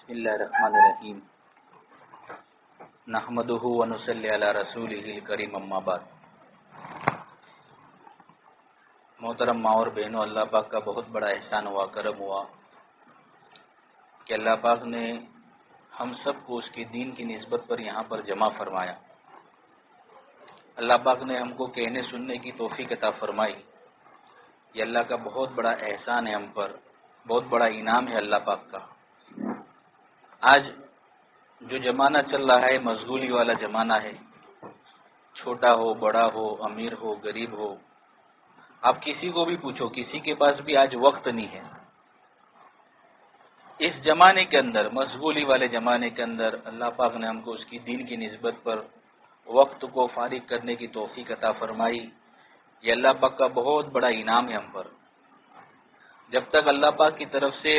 بسم اللہ الرحمن الرحیم نحمدہ ونصلی علی رسولہ الکریم اما بعد۔ محترم ماں اور بہنوں، اللہ پاک کا بہت بڑا احسان ہوا، کرم ہوا کہ اللہ پاک نے ہم سب کو اس کی دین کی نسبت پر یہاں پر جمع فرمایا۔ اللہ پاک نے ہم کو کہنے سننے کی توفیق عطا فرمائی۔ یہ اللہ کا بہت بڑا احسان ہے ہم پر، بہت بڑا انعام ہے اللہ پاک کا۔ آج جو زمانہ چل رہا ہے مشغولی والا زمانہ ہے، چھوٹا ہو بڑا ہو امیر ہو غریب ہو، آپ کسی کو بھی پوچھو، کسی کے پاس بھی آج وقت نہیں ہے۔ اس زمانے کے اندر، مشغولی والے زمانے کے اندر، اللہ پاک نے ہم کو اس کی دین کی نسبت پر وقت کو فارغ کرنے کی توفیق عطا فرمائی۔ یہ اللہ پاک کا بہت بڑا انعام ہے ہم پر۔ جب تک اللہ پاک کی طرف سے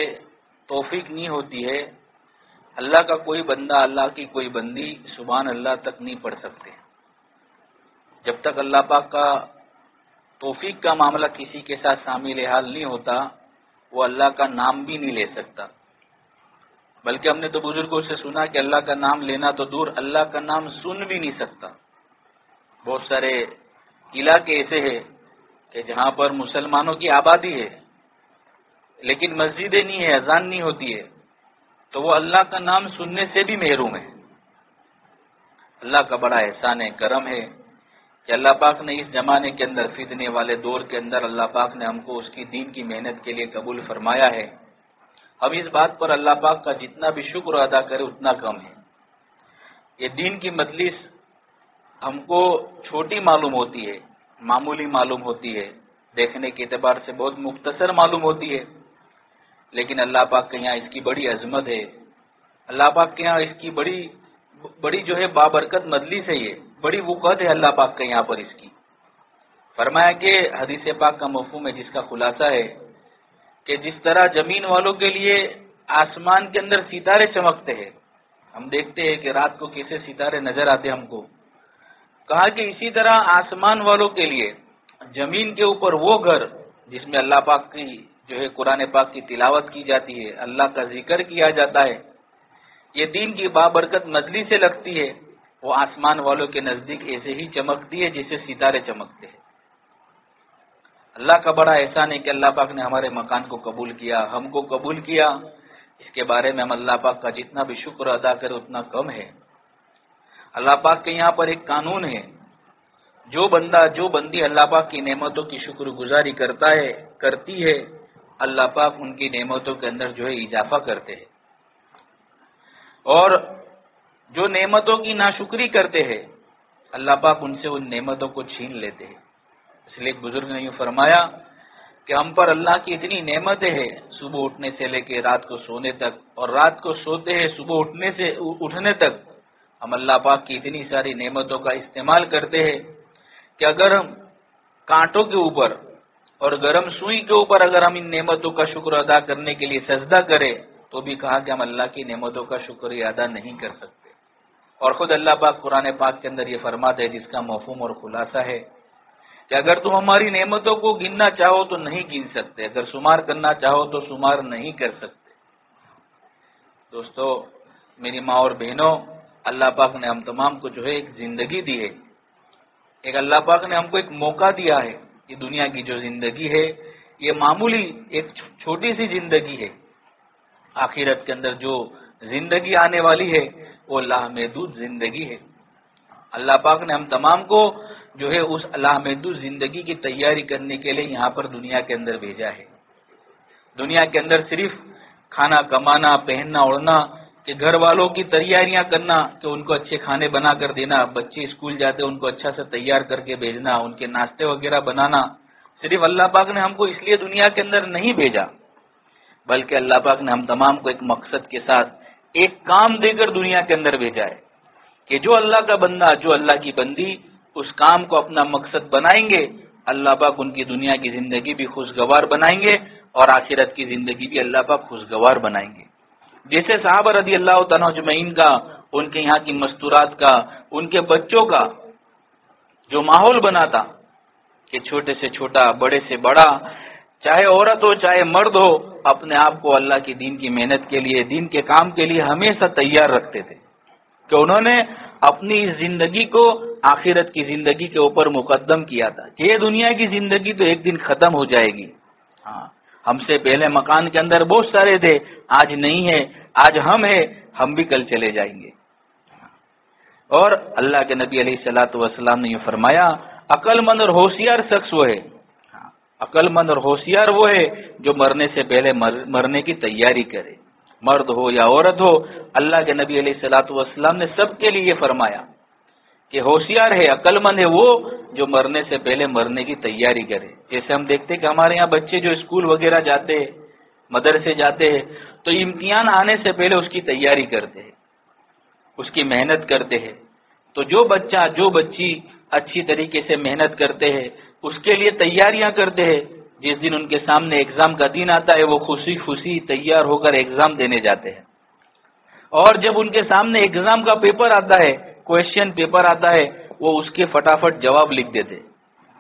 توفیق نہیں ہوتی ہے، اللہ کا کوئی بندہ، اللہ کی کوئی بندی سبحان اللہ تک نہیں پڑھ سکتے۔ جب تک اللہ پاک کا توفیق کا معاملہ کسی کے ساتھ شامل حال نہیں ہوتا، وہ اللہ کا نام بھی نہیں لے سکتا۔ بلکہ ہم نے تو بزرگوں سے سنا کہ اللہ کا نام لینا تو دور، اللہ کا نام سن بھی نہیں سکتا۔ بہت سارے علاقے ایسے ہیں کہ جہاں پر مسلمانوں کی آبادی ہے لیکن مسجدیں نہیں ہے، اذان نہیں ہوتی ہے، تو وہ اللہ کا نام سننے سے بھی محروم ہے۔ اللہ کا بڑا احسان ہے، کرم ہے کہ اللہ پاک نے اس زمانے کے اندر، فتنے والے دور کے اندر، اللہ پاک نے ہم کو اس کی دین کی محنت کے لیے قبول فرمایا ہے۔ ہم اس بات پر اللہ پاک کا جتنا بھی شکر ادا کرے اتنا کم ہے۔ یہ دین کی مجلس ہم کو چھوٹی معلوم ہوتی ہے، معمولی معلوم ہوتی ہے، دیکھنے کے اعتبار سے بہت مختصر معلوم ہوتی ہے، لیکن اللہ پاک کے یہاں اس کی بڑی عظمت ہے۔ اللہ پاک کے یہاں اس کی بڑی جو ہے بابرکت مجلس ہے، یہ بڑی وقت ہے اللہ پاک کے یہاں پر اس کی۔ فرمایا کہ حدیث پاک کا مفہوم ہے، جس کا خلاصہ ہے کہ جس طرح زمین والوں کے لیے آسمان کے اندر ستارے چمکتے ہیں، ہم دیکھتے ہیں کہ رات کو کیسے ستارے نظر آتے ہم کو، کہا کہ اسی طرح آسمان والوں کے لیے زمین کے اوپر وہ گھر جس میں اللہ پاک کی جو ہے قرآن پاک کی تلاوت کی جاتی ہے، اللہ کا ذکر کیا جاتا ہے، یہ دین کی بابرکت مجلس سے لگتی ہے، وہ آسمان والوں کے نزدیک ایسے ہی چمکتی ہے جیسے ستارے چمکتے ہیں۔ اللہ کا بڑا احسان ہے کہ اللہ پاک نے ہمارے مکان کو قبول کیا، ہم کو قبول کیا۔ اس کے بارے میں ہم اللہ پاک کا جتنا بھی شکر ادا کریں اتنا کم ہے۔ اللہ پاک کے یہاں پر ایک قانون ہے، جو بندہ جو بندی اللہ پاک کی نعمتوں کی شکر گزاری کرتی ہے، اللہ پاک ان کی نعمتوں کے اندر جو ہے اضافہ کرتے ہیں، اور جو نعمتوں کی ناشکری کرتے ہیں اللہ پاک ان سے ان نعمتوں کو چھین لیتے ہیں۔ اس لیے ایک بزرگ نے یوں فرمایا کہ ہم پر اللہ کی اتنی نعمتیں ہیں، صبح اٹھنے سے لے کے رات کو سونے تک، اور رات کو سوتے ہیں صبح اٹھنے تک ہم اللہ پاک کی اتنی ساری نعمتوں کا استعمال کرتے ہیں کہ اگر ہم کانٹوں کے اوپر اور گرم سوئی کے اوپر اگر ہم ان نعمتوں کا شکر ادا کرنے کے لیے سجدہ کریں تو بھی کہا کہ ہم اللہ کی نعمتوں کا شکر ادا نہیں کر سکتے۔ اور خود اللہ پاک قرآن پاک کے اندر یہ فرماتے ہیں، جس کا مفہوم اور خلاصہ ہے کہ اگر تم ہماری نعمتوں کو گننا چاہو تو نہیں گن سکتے، اگر شمار کرنا چاہو تو شمار نہیں کر سکتے۔ دوستو، میری ماں اور بہنوں، اللہ پاک نے ہم تمام کو جو ہے ایک زندگی دی ہے، ایک اللہ پاک نے ہم کو ایک موقع دیا ہے۔ یہ دنیا کی جو زندگی ہے یہ معمولی ایک چھوٹی سی زندگی ہے، آخرت کے اندر جو زندگی آنے والی ہے وہ لامحدود زندگی ہے۔ اللہ پاک نے ہم تمام کو جو ہے اس لامحدود زندگی کی تیاری کرنے کے لیے یہاں پر دنیا کے اندر بھیجا ہے۔ دنیا کے اندر صرف کھانا کمانا، پہننا اوڑھنا، کہ گھر والوں کی تیاریاں کرنا، کہ ان کو اچھے کھانے بنا کر دینا، بچے اسکول جاتے ان کو اچھا سے تیار کر کے بھیجنا، ان کے ناشتے وغیرہ بنانا، صرف اللہ پاک نے ہم کو اس لیے دنیا کے اندر نہیں بھیجا، بلکہ اللہ پاک نے ہم تمام کو ایک مقصد کے ساتھ ایک کام دے کر دنیا کے اندر بھیجا ہے کہ جو اللہ کا بندہ، جو اللہ کی بندی اس کام کو اپنا مقصد بنائیں گے، اللہ پاک ان کی دنیا کی زندگی بھی خوشگوار بنائیں گے اور آخرت کی زندگی بھی اللہ پاک خوشگوار بنائیں گے۔ جیسے صحابہ رضی اللہ تعالیٰ اجمعین کا، ان کے یہاں کی مستورات کا، ان کے بچوں کا جو ماحول بنا تھا کہ چھوٹے سے چھوٹا، بڑے سے بڑا، چاہے عورت ہو چاہے مرد ہو، اپنے آپ کو اللہ کی دین کی محنت کے لیے، دین کے کام کے لیے ہمیشہ تیار رکھتے تھے کہ انہوں نے اپنی زندگی کو آخرت کی زندگی کے اوپر مقدم کیا تھا کہ یہ دنیا کی زندگی تو ایک دن ختم ہو جائے گی. ہاں، ہم سے پہلے مکان کے اندر بہت سارے تھے، آج نہیں ہے، آج ہم ہیں، ہم بھی کل چلے جائیں گے. اور اللہ کے نبی علیہ الصلوۃ والسلام نے یہ فرمایا، عقل مند اور ہوشیار شخص وہ ہے، عقل مند اور ہوشیار وہ ہے جو مرنے سے پہلے مرنے کی تیاری کرے، مرد ہو یا عورت ہو. اللہ کے نبی علیہ الصلوۃ والسلام نے سب کے لیے فرمایا کہ ہوشیار ہے، عقل مند ہے وہ جو مرنے سے پہلے مرنے کی تیاری کرے. جیسے ہم دیکھتے کہ ہمارے یہاں بچے جو اسکول وغیرہ جاتے ہیں، مدرسے جاتے ہیں، تو امتحان آنے سے پہلے اس کی تیاری کرتے ہیں، اس کی محنت کرتے ہیں. تو جو بچہ جو بچی اچھی طریقے سے محنت کرتے ہیں، اس کے لیے تیاریاں کرتے ہیں، جس دن ان کے سامنے ایگزام کا دن آتا ہے وہ خوشی خوشی تیار ہو کر ایگزام دینے جاتے ہیں. اور جب ان کے سامنے ایگزام کا پیپر آتا ہے، کویشچن پیپر آتا ہے، وہ اس کے فٹافٹ جواب لکھ دیتے،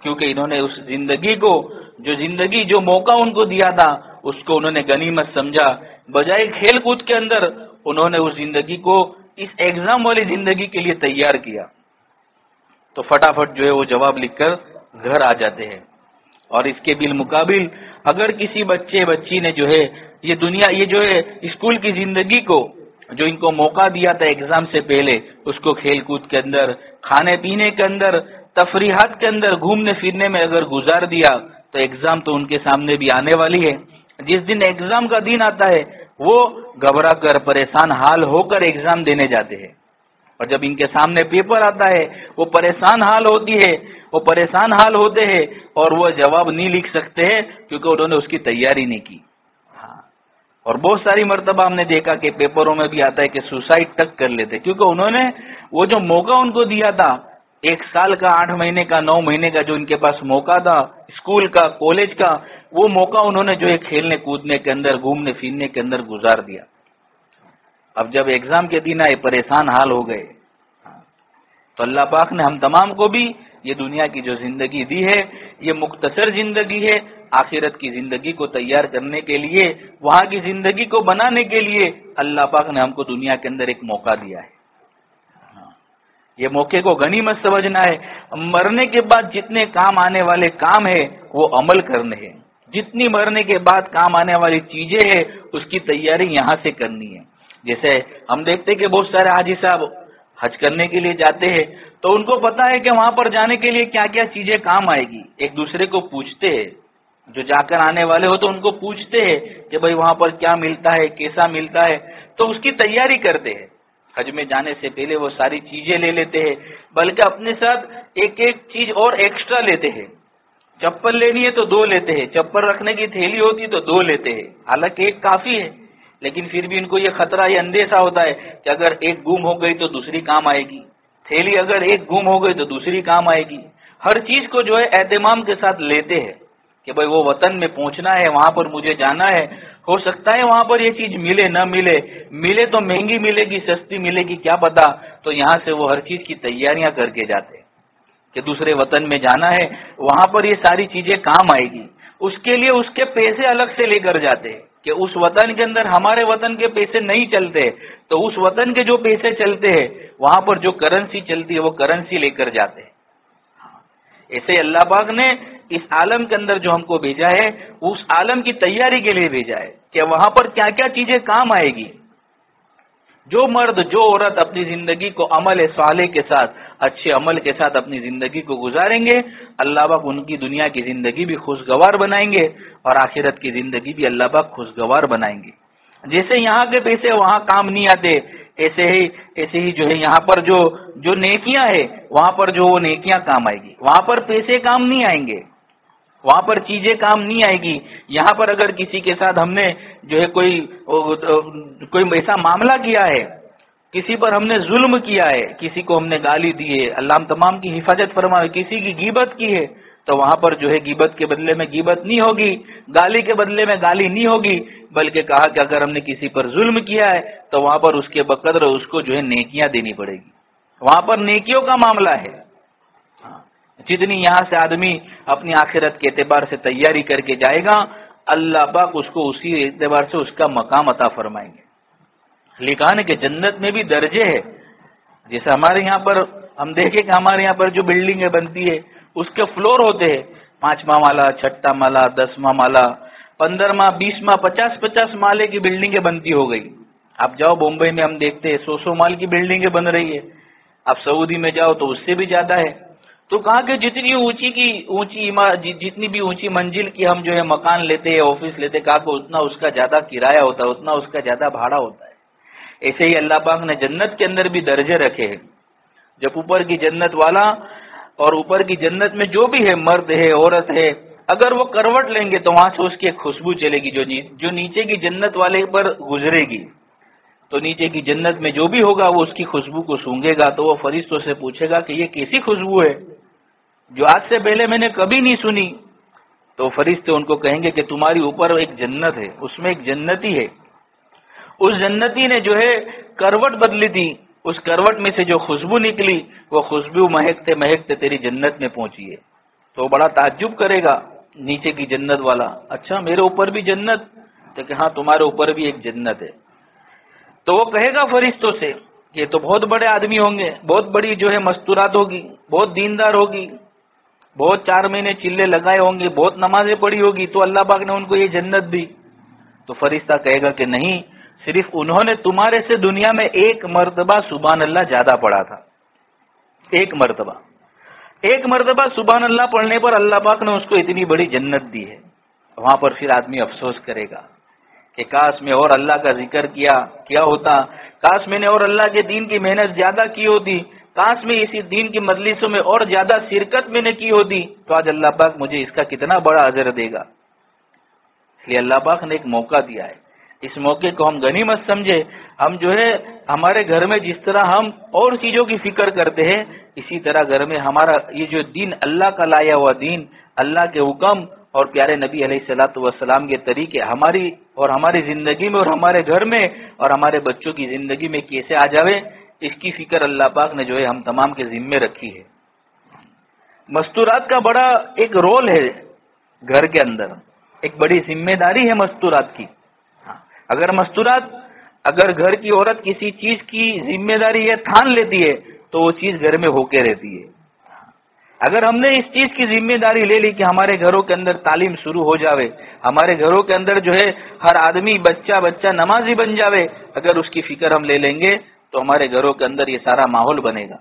کیونکہ انہوں نے اس زندگی کو جو موقع ان کو دیا تھا اس کو انہوں نے غنیمت سمجھا. بجائے کھیل کود کے اندر انہوں نے اس زندگی کو اس ایگزام والی زندگی کے لیے تیار کیا، تو فٹافٹ جو ہے وہ جواب لکھ کر گھر آ جاتے ہیں. اور اس کے بالمقابل اگر کسی بچے بچی نے جو ہے یہ جو ہے اسکول کی زندگی کو جو ان کو موقع دیا تھا ایگزام سے پہلے، اس کو کھیل کود کے اندر، کھانے پینے کے اندر، تفریحات کے اندر، گھومنے پھرنے میں اگر گزار دیا تو ایگزام تو ان کے سامنے بھی آنے والی ہے. جس دن ایگزام کا دن آتا ہے وہ گھبرا کر پریشان حال ہو کر ایگزام دینے جاتے ہیں، اور جب ان کے سامنے پیپر آتا ہے وہ پریشان حال ہوتے ہیں اور وہ جواب نہیں لکھ سکتے ہیں کیونکہ انہوں نے اس کی تیاری نہیں کی. اور بہت ساری مرتبہ ہم نے دیکھا کہ پیپروں میں بھی آتا ہے کہ سوسائڈ تک کر لیتے، کیونکہ انہوں نے وہ جو موقع ان کو دیا تھا، 1 سال کا، 8 مہینے کا، 9 مہینے کا جو ان کے پاس موقع تھا اسکول کا، کالج کا، وہ موقع انہوں نے جو ہے کھیلنے کودنے کے اندر، گھومنے پھرنے کے اندر گزار دیا. اب جب ایگزام کے دن آئے پریشان حال ہو گئے. تو اللہ پاک نے ہم تمام کو بھی یہ دنیا کی جو زندگی دی ہے یہ مختصر زندگی ہے. آخرت کی زندگی کو تیار کرنے کے لیے، وہاں کی زندگی کو بنانے کے لیے اللہ پاک نے ہم کو دنیا کے اندر ایک موقع دیا ہے. یہ موقع کو غنیمت سمجھنا ہے. مرنے کے بعد جتنے کام آنے والے کام ہیں وہ عمل کرنے ہیں. جتنی مرنے کے بعد کام آنے والی چیزیں ہیں اس کی تیاری یہاں سے کرنی ہے. جیسے ہم دیکھتے کہ بہت سارے حاجی صاحب حج کرنے کے لیے جاتے ہیں تو ان کو پتا ہے کہ وہاں پر جانے کے لیے کیا کیا چیزیں کام آئے گی. ایک دوسرے کو پوچھتے ہیں، جو جا کر آنے والے ہو تو ان کو پوچھتے ہیں کہ بھائی وہاں پر کیا ملتا ہے، کیسا ملتا ہے، تو اس کی تیاری کرتے ہیں. حج میں جانے سے پہلے وہ ساری چیزیں لے لیتے ہیں، بلکہ اپنے ساتھ ایک ایک چیز اور ایکسٹرا لیتے ہیں. چپل لینی ہے تو 2 لیتے ہیں، چپل رکھنے کی تھیلی ہوتی تو 2 لیتے ہیں. حالانکہ ایک کافی ہے، لیکن پھر بھی ان کو یہ خطرہ، یہ اندیشہ ہوتا ہے کہ اگر ایک گم ہو گئی تو دوسری کام آئے گی، تھیلی اگر ایک گم ہو گئی تو دوسری کام آئے گی. ہر چیز کو جو ہے اہتمام کے ساتھ لیتے ہیں کہ بھائی وہ وطن میں پہنچنا ہے، وہاں پر مجھے جانا ہے. ہو سکتا ہے وہاں پر یہ چیز ملے نہ ملے تو مہنگی ملے گی، سستی ملے گی، کیا پتا. تو یہاں سے وہ ہر چیز کی تیاریاں کر کے جاتے ہیں کہ دوسرے وطن میں جانا ہے، وہاں پر یہ ساری چیزیں کام آئے گی. اس کے لیے اس کے پیسے الگ سے لے کر جاتے ہیں کہ اس وطن کے اندر ہمارے وطن کے پیسے نہیں چلتے، تو اس وطن کے جو پیسے چلتے ہیں وہاں پر جو کرنسی چلتی ہے وہ کرنسی لے کر جاتے ہیں. ایسے اللہ پاک نے اس عالم کے اندر جو ہم کو بھیجا ہے اس عالم کی تیاری کے لیے بھیجا ہے کہ وہاں پر کیا کیا چیزیں کام آئے گی. جو مرد جو عورت اپنی زندگی کو عمل صالح کے ساتھ، اچھے عمل کے ساتھ اپنی زندگی کو گزاریں گے، اللہ پاک ان کی دنیا کی زندگی بھی خوشگوار بنائیں گے اور آخرت کی زندگی بھی اللہ پاک خوشگوار بنائیں گے. جیسے یہاں کے پیسے وہاں کام نہیں آتے، ایسے ہی جو ہے یہاں پر جو نیکیاں ہیں وہاں پر جو وہ نیکیاں کام آئے گی. وہاں پر پیسے کام نہیں آئیں گے، وہاں پر چیزیں کام نہیں آئے گی. یہاں پر اگر کسی کے ساتھ ہم نے جو ہے کوئی ایسا معاملہ کیا ہے، کسی پر ہم نے ظلم کیا ہے، کسی کو ہم نے گالی دی ہے، اللہ ہم تمام کی حفاظت فرمائے، کسی کی غیبت کی ہے تو وہاں پر جو ہے غیبت کے بدلے میں غیبت نہیں ہوگی، گالی کے بدلے میں گالی نہیں ہوگی، بلکہ کہا کہ اگر ہم نے کسی پر ظلم کیا ہے تو وہاں پر اس کے بقدر اس کو جو ہے نیکیاں دینی پڑے گی. وہاں پر نیکیوں کا معاملہ ہے. جتنی یہاں سے آدمی اپنی آخرت کے اعتبار سے تیاری کر کے جائے گا، اللہ پاک اس کو اسی اعتبار سے اس کا مقام عطا فرمائیں گے۔ لکھا ہے کہ جنت میں بھی درجے ہے، جیسے ہمارے یہاں پر ہم دیکھیں کہ ہمارے یہاں پر جو بلڈنگیں بنتی ہے اس کے فلور ہوتے ہیں، 5واں مالا، 6واں مالا، 10واں مالا، 15واں، 20واں، 50 مالے کی بلڈنگیں بنتی ہو گئی۔ آپ جاؤ بمبئی میں، ہم دیکھتے ہیں 100 مال کی بلڈنگیں بن رہی ہے۔ آپ سعودی میں جاؤ تو اس سے بھی زیادہ ہے۔ تو کہا کہ جتنی بھی اونچی منزل کی ہم جو ہے مکان لیتے ہیں، آفس لیتے، کہا کہ اتنا اس کا زیادہ کرایہ ہوتا ہے، اتنا اس کا زیادہ بھاڑا ہوتا ہے۔ ایسے ہی اللہ پاک نے جنت کے اندر بھی درجے رکھے ہیں۔ جب اوپر کی جنت والا اور اوپر کی جنت میں جو بھی ہے، مرد ہے، عورت ہے، اگر وہ کروٹ لیں گے تو وہاں سے اس کی ایک خوشبو چلے گی جو نیچے کی جنت والے پر گزرے گی، تو نیچے کی جنت میں جو بھی ہوگا وہ اس کی خوشبو کو سونگے گا، تو وہ فرشتوں سے پوچھے گا کہ یہ کیسی خوشبو ہے جو آج سے پہلے میں نے کبھی نہیں سنی۔ تو فرشتے ان کو کہیں گے کہ تمہاری اوپر ایک جنت ہے، اس میں ایک جنتی ہے، اس جنتی نے جو ہے کروٹ بدلی تھی، اس کروٹ میں سے جو خوشبو نکلی وہ خوشبو مہکتے مہکتے تیری جنت میں پہنچی ہے۔ تو بڑا تعجب کرے گا نیچے کی جنت والا، اچھا میرے اوپر بھی جنت؟ تو کہ ہاں تمہارے اوپر بھی ایک جنت ہے۔ تو وہ کہے گا فرشتوں سے کہ یہ تو بہت بڑے آدمی ہوں گے، بہت بڑی جو ہے مستورات ہوگی، بہت دیندار ہوگی، بہت 4 مہینے چلے لگائے ہوں گے، بہت نمازیں پڑھی ہوگی، تو اللہ پاک نے ان کو یہ جنت دی۔ تو فرشتہ کہے گا کہ نہیں، صرف انہوں نے تمہارے سے دنیا میں ایک مرتبہ سبحان اللہ زیادہ پڑھا تھا، ایک مرتبہ سبحان اللہ پڑھنے پر اللہ پاک نے اس کو اتنی بڑی جنت دی ہے۔ وہاں پر پھر آدمی افسوس کرے گا کہ کاش میں اور اللہ کا ذکر کیا ہوتا، کاش میں نے اور اللہ کے دین کی محنت زیادہ کی ہوتی، کاش میں اسی دین کی مجلسوں میں اور زیادہ شرکت میں نے کی ہوتی، تو آج اللہ پاک مجھے اس کا کتنا بڑا اجر دے گا۔ اس لیے اللہ پاک نے ایک موقع دیا ہے، اس موقع کو ہم غنیمت سمجھے۔ ہم جو ہے ہمارے گھر میں جس طرح ہم اور چیزوں کی فکر کرتے ہیں، اسی طرح گھر میں ہمارا یہ جو دین، اللہ کا لایا ہوا دین، اللہ کے حکم اور پیارے نبی علیہ الصلوۃ والسلام کے طریقے ہماری زندگی میں اور ہمارے گھر میں اور ہمارے بچوں کی زندگی میں کیسے آ جاوے، اس کی فکر اللہ پاک نے جو ہے ہم تمام کے ذمے رکھی ہے۔ مستورات کا بڑا ایک رول ہے گھر کے اندر، ایک بڑی ذمہ داری ہے مستورات کی۔ اگر گھر کی عورت کسی چیز کی ذمہ داری یہ ٹھان لیتی ہے تو وہ چیز گھر میں ہو کے رہتی ہے۔ اگر ہم نے اس چیز کی ذمہ داری لے لی کہ ہمارے گھروں کے اندر تعلیم شروع ہو جاوے، ہمارے گھروں کے اندر جو ہے ہر آدمی بچہ نمازی بن جاوے، اگر اس کی فکر ہم لے لیں گے تو ہمارے گھروں کے اندر یہ سارا ماحول بنے گا۔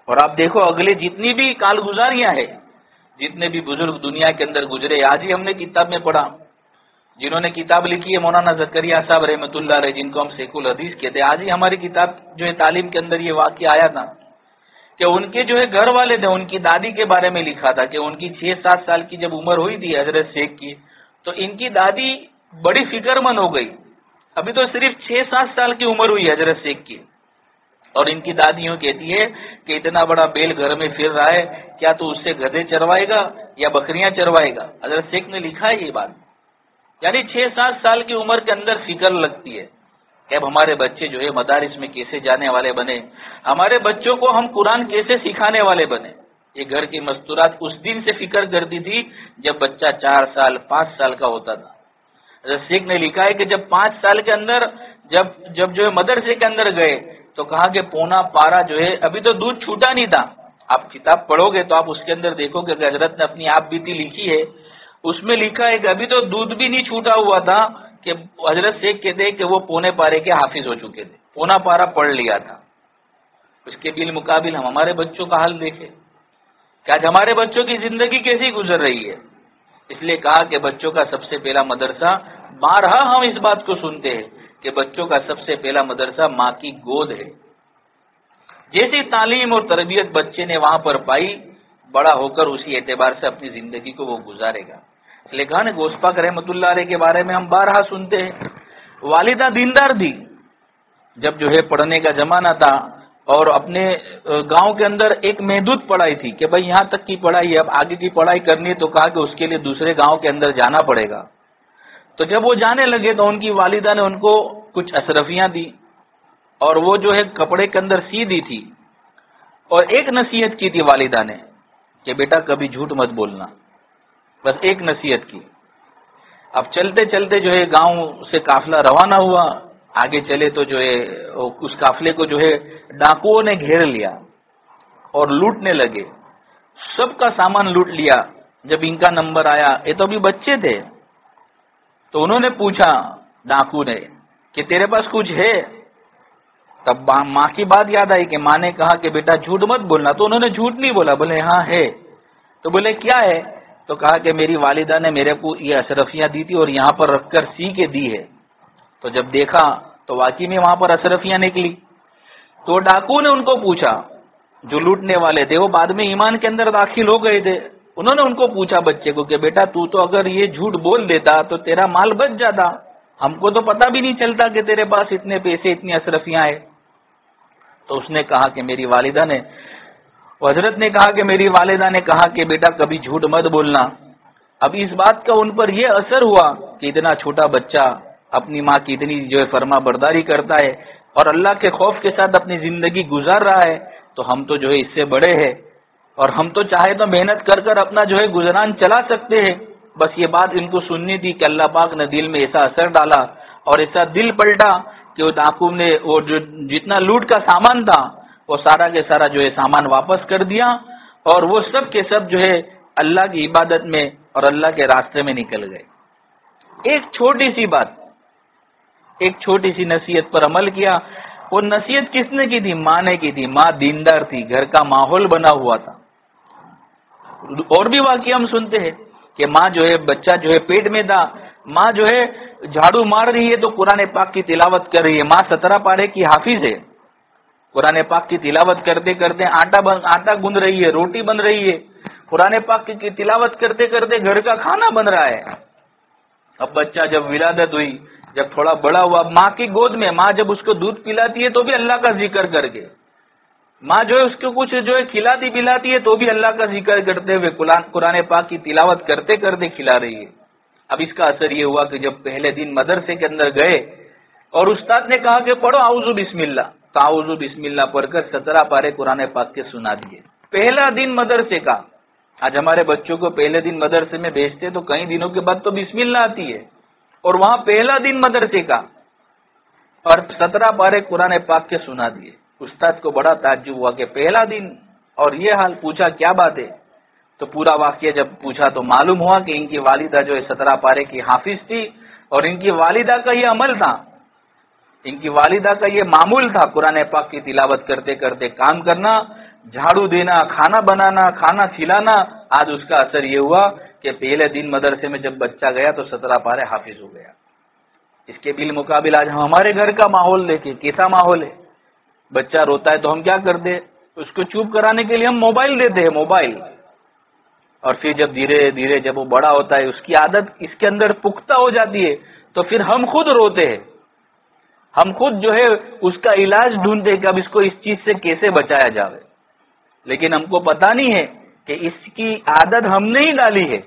اور آپ دیکھو اگلے جتنی بھی کال گزاریاں ہیں، جتنے بھی بزرگ دنیا کے اندر گزرے، آج ہی ہم نے کتاب میں پڑھا، جنہوں نے کتاب لکھی ہے مولانا زکریا صاحب رحمۃ اللہ علیہ، جن کو ہم شیخ الحدیث کہتے ہیں، آج ہی ہماری کتاب جو ہے تعلیم کے اندر یہ واقعہ آیا تھا کہ ان کے جو ہے گھر والے تھے، ان کی دادی کے بارے میں لکھا تھا کہ ان کی 6-7 سال کی جب عمر ہوئی تھی حضرت شیخ کی، تو ان کی دادی بڑی فکر مند ہو گئی۔ ابھی تو صرف 6-7 سال کی عمر ہوئی حضرت شیخ کی، اور ان کی دادی یوں کہتی ہے کہ اتنا بڑا بیل گھر میں پھر رہا ہے، کیا تو اس سے گدھے چروائے گا یا بکریاں چروائے گا؟ حضرت شیخ نے لکھا ہے یہ بات، یعنی 6-7 سال کی عمر کے اندر فکر لگتی ہے کہ اب ہمارے بچے جو ہے مدارس میں کیسے جانے والے بنے، ہمارے بچوں کو ہم قرآن کیسے سکھانے والے بنے۔ یہ گھر کی مستورات اس دن سے فکر کرتی تھی جب بچہ 4 سال 5 سال کا ہوتا تھا۔ حضرت شیخ نے لکھا ہے کہ جب 5 سال کے اندر جب جو ہے مدرسے کے اندر گئے تو کہا کہ پونا پارا جو ہے، ابھی تو دودھ چھوٹا نہیں تھا۔ آپ کتاب پڑھو گے تو آپ اس کے اندر دیکھو گے کہ حضرت نے اپنی آپ بیتی لکھی ہے، اس میں لکھا ہے کہ ابھی تو دودھ بھی نہیں چھوٹا ہوا تھا کہ حضرت شیخ کہتے کہ وہ پونے پارے کے حافظ ہو چکے تھے، پونا پارا پڑھ لیا تھا۔ اس کے بالمقابل ہم ہمارے بچوں کا حال دیکھیں کہ آج ہمارے بچوں کی زندگی کیسی گزر رہی ہے۔ اس لیے کہا کہ بچوں کا سب سے پہلا مدرسہ، بارہا ہم اس بات کو سنتے ہیں کہ بچوں کا سب سے پہلا مدرسہ ماں کی گود ہے۔ جیسی تعلیم اور تربیت بچے نے وہاں پر پائی، بڑا ہو کر اسی اعتبار سے اپنی زندگی کو وہ گزارے گا۔ لکھا نے غوث پاک رحمۃ اللہ علیہ کے بارے میں ہم بارہا سنتے ہیں، والدہ دیندار تھی۔ جب جو ہے پڑھنے کا زمانہ تھا اور اپنے گاؤں کے اندر ایک محدود پڑھائی تھی کہ بھائی یہاں تک کی پڑھائی ہے، اب آگے کی پڑھائی کرنی ہے تو کہا کہ اس کے لیے دوسرے گاؤں کے اندر جانا پڑے گا۔ تو جب وہ جانے لگے تو ان کی والدہ نے ان کو کچھ اشرفیاں دی اور وہ جو ہے کپڑے کے اندر سی دی تھی، اور ایک نصیحت کی تھی والدہ نے کہ بیٹا کبھی جھوٹ مت بولنا، بس ایک نصیحت کی۔ اب چلتے چلتے جو ہے گاؤں سے قافلہ روانہ ہوا، آگے چلے تو جو ہے اس قافلے کو جو ہے ڈاکوؤں نے گھیر لیا اور لوٹنے لگے، سب کا سامان لوٹ لیا۔ جب ان کا نمبر آیا، یہ تو ابھی بچے تھے، تو انہوں نے پوچھا ڈاکو نے کہ تیرے پاس کچھ ہے؟ تب ماں کی بات یاد آئی کہ ماں نے کہا کہ بیٹا جھوٹ مت بولنا، تو انہوں نے جھوٹ نہیں بولا، بولے ہاں ہے۔ تو بولے کیا ہے؟ تو کہا کہ میری والدہ نے میرے کو یہ اشرفیاں دی تھی اور یہاں پر رکھ کر سی کے دی ہے۔ تو جب دیکھا تو واقعی میں وہاں پر اشرفیاں نکلی۔ تو ڈاکو نے ان کو پوچھا، جو لوٹنے والے تھے وہ بعد میں ایمان کے اندر داخل ہو گئے تھے، انہوں نے ان کو پوچھا بچے کو کہ بیٹا تو اگر یہ جھوٹ بول دیتا تو تیرا مال بچ جاتا، ہم کو تو پتہ بھی نہیں چلتا کہ تیرے پاس اتنے پیسے اتنی اشرفیاں ہیں۔ تو اس نے کہا کہ میری والدہ نے، حضرت نے کہا کہ میری والدہ نے کہا کہ بیٹا کبھی جھوٹ مت بولنا۔ اب اس بات کا ان پر یہ اثر ہوا کہ اتنا چھوٹا بچہ اپنی ماں کی اتنی جو ہے فرما برداری کرتا ہے اور اللہ کے خوف کے ساتھ اپنی زندگی گزار رہا ہے، تو ہم تو جو ہے اس سے بڑے ہیں اور ہم تو چاہے تو محنت کر کر اپنا جو ہے گزران چلا سکتے ہیں۔ بس یہ بات ان کو سننی تھی کہ اللہ پاک نے دل میں ایسا اثر ڈالا اور ایسا دل پلٹا کہ وہ ڈاکو نے وہ جو جتنا لوٹ کا سامان تھا وہ سارا کے سارا جو ہے سامان واپس کر دیا، اور وہ سب کے سب جو ہے اللہ کی عبادت میں اور اللہ کے راستے میں نکل گئے۔ ایک چھوٹی سی بات، ایک چھوٹی سی نصیحت پر عمل کیا۔ وہ نصیحت کس نے کی تھی؟ ماں نے کی تھی۔ ماں دیندار تھی، گھر کا ماحول بنا ہوا تھا۔ اور بھی واقعہ ہم سنتے ہیں کہ ماں جو ہے، بچہ جو ہے پیٹ میں تھا، ماں جو ہے جھاڑو مار رہی ہے تو قرآن پاک کی تلاوت کر رہی ہے۔ ماں 17 پارے کی حافظ ہے، قرآن پاک کی تلاوت کرتے کرتے آٹا گوندھ رہی ہے، روٹی بن رہی ہے، قرآن پاک کی تلاوت کرتے کرتے گھر کا کھانا بن رہا ہے۔ اب بچہ جب ولادت ہوئی، جب تھوڑا بڑا ہوا، ماں کی گود میں، ماں جب اس کو دودھ پلاتی ہے تو بھی اللہ کا ذکر کر کے، ماں جو ہے اس کو کچھ جو ہے کھلاتی پلاتی ہے تو بھی اللہ کا ذکر کرتے ہوئے قرآن پاک کی تلاوت کرتے کرتے کھلا رہی ہے۔ اب اس کا اثر یہ ہوا کہ جب پہلے دن مدرسے کے اندر گئے اور استاد نے کہا کہ پڑھو اعوذ بسم اللہ، تو اعوذ بسم اللہ پڑھ کر 17 پارے قرآن پاک کے سنا دیے۔ پہلا دن مدرسے کا۔ آج ہمارے بچوں کو پہلے دن مدرسے میں بھیجتے تو کئی دنوں کے بعد تو بسم اللہ آتی ہے، اور وہاں پہلا دن مدرسے کا اور 17 پارے قرآن پاک کے سنا دیے۔ استاد کو بڑا تعجب ہوا کہ پہلا دن اور یہ حال، پوچھا کیا بات ہے؟ تو پورا واقعہ جب پوچھا تو معلوم ہوا کہ ان کی والدہ جو ہے 17 پارے کی حافظ تھی، اور ان کی والدہ کا یہ عمل تھا، ان کی والدہ کا یہ معمول تھا، قرآن پاک کی تلاوت کرتے کرتے کام کرنا، جھاڑو دینا، کھانا بنانا، کھانا کھلانا۔ آج اس کا اثر یہ ہوا کہ پہلے دن مدرسے میں جب بچہ گیا تو 17 پارے حافظ ہو گیا۔ اس کے بالمقابل آج ہمارے گھر کا ماحول دیکھیں کیسا ماحول ہے۔ بچہ روتا ہے تو ہم کیا کرتے؟ اس کو چپ کرانے کے لیے ہم موبائل دیتے ہیں، موبائل، اور پھر جب دھیرے دھیرے جب وہ بڑا ہوتا ہے، اس کی عادت اس کے اندر پختہ ہو جاتی ہے، تو پھر ہم خود روتے ہیں، ہم خود جو ہے اس کا علاج ڈھونڈتے ہیں کہ اب اس کو اس چیز سے کیسے بچایا جائے۔ لیکن ہم کو پتہ نہیں ہے کہ اس کی عادت ہم نے ہی ڈالی ہے،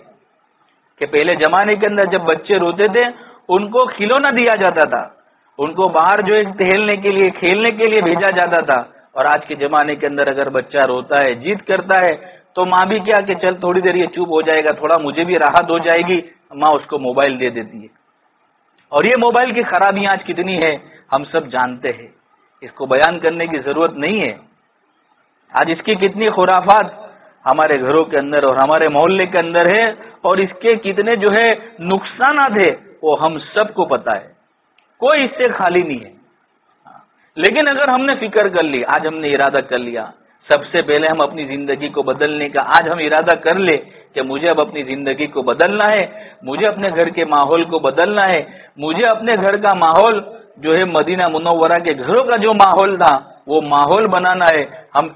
کہ پہلے زمانے کے اندر جب بچے روتے تھے ان کو کھلونا دیا جاتا تھا، ان کو باہر جو ہے ٹہلنے کے لیے، کھیلنے کے لیے بھیجا جاتا تھا، اور آج کے زمانے کے اندر اگر بچہ روتا ہے، ضد کرتا ہے، تو ماں بھی کیا کہ چل تھوڑی دیر یہ چپ ہو جائے گا، تھوڑا مجھے بھی راحت ہو جائے گی، ماں اس کو موبائل دے دیتی ہے۔ اور یہ موبائل کی خرابیاں آج کتنی ہے ہم سب جانتے ہیں، اس کو بیان کرنے کی ضرورت نہیں ہے۔ آج اس کی کتنی خرافات ہمارے گھروں کے اندر اور ہمارے محلے کے اندر ہے، اور اس کے کتنے جو ہے نقصانات ہے وہ ہم سب کو پتا ہے، کوئی اس سے خالی نہیں ہے۔ لیکن اگر ہم نے فکر کر لی، آج ہم نے ارادہ کر لیا، سب سے پہلے ہم اپنی زندگی کو بدلنے کا آج ہم ارادہ کر لے کہ مجھے اب اپنی زندگی کو بدلنا ہے، مجھے اپنے گھر کے ماحول کو بدلنا ہے، مجھے اپنے گھر کا ماحول جو ہے مدینہ منورہ کے گھروں کا جو ماحول تھا وہ ماحول بنانا ہے۔ ہم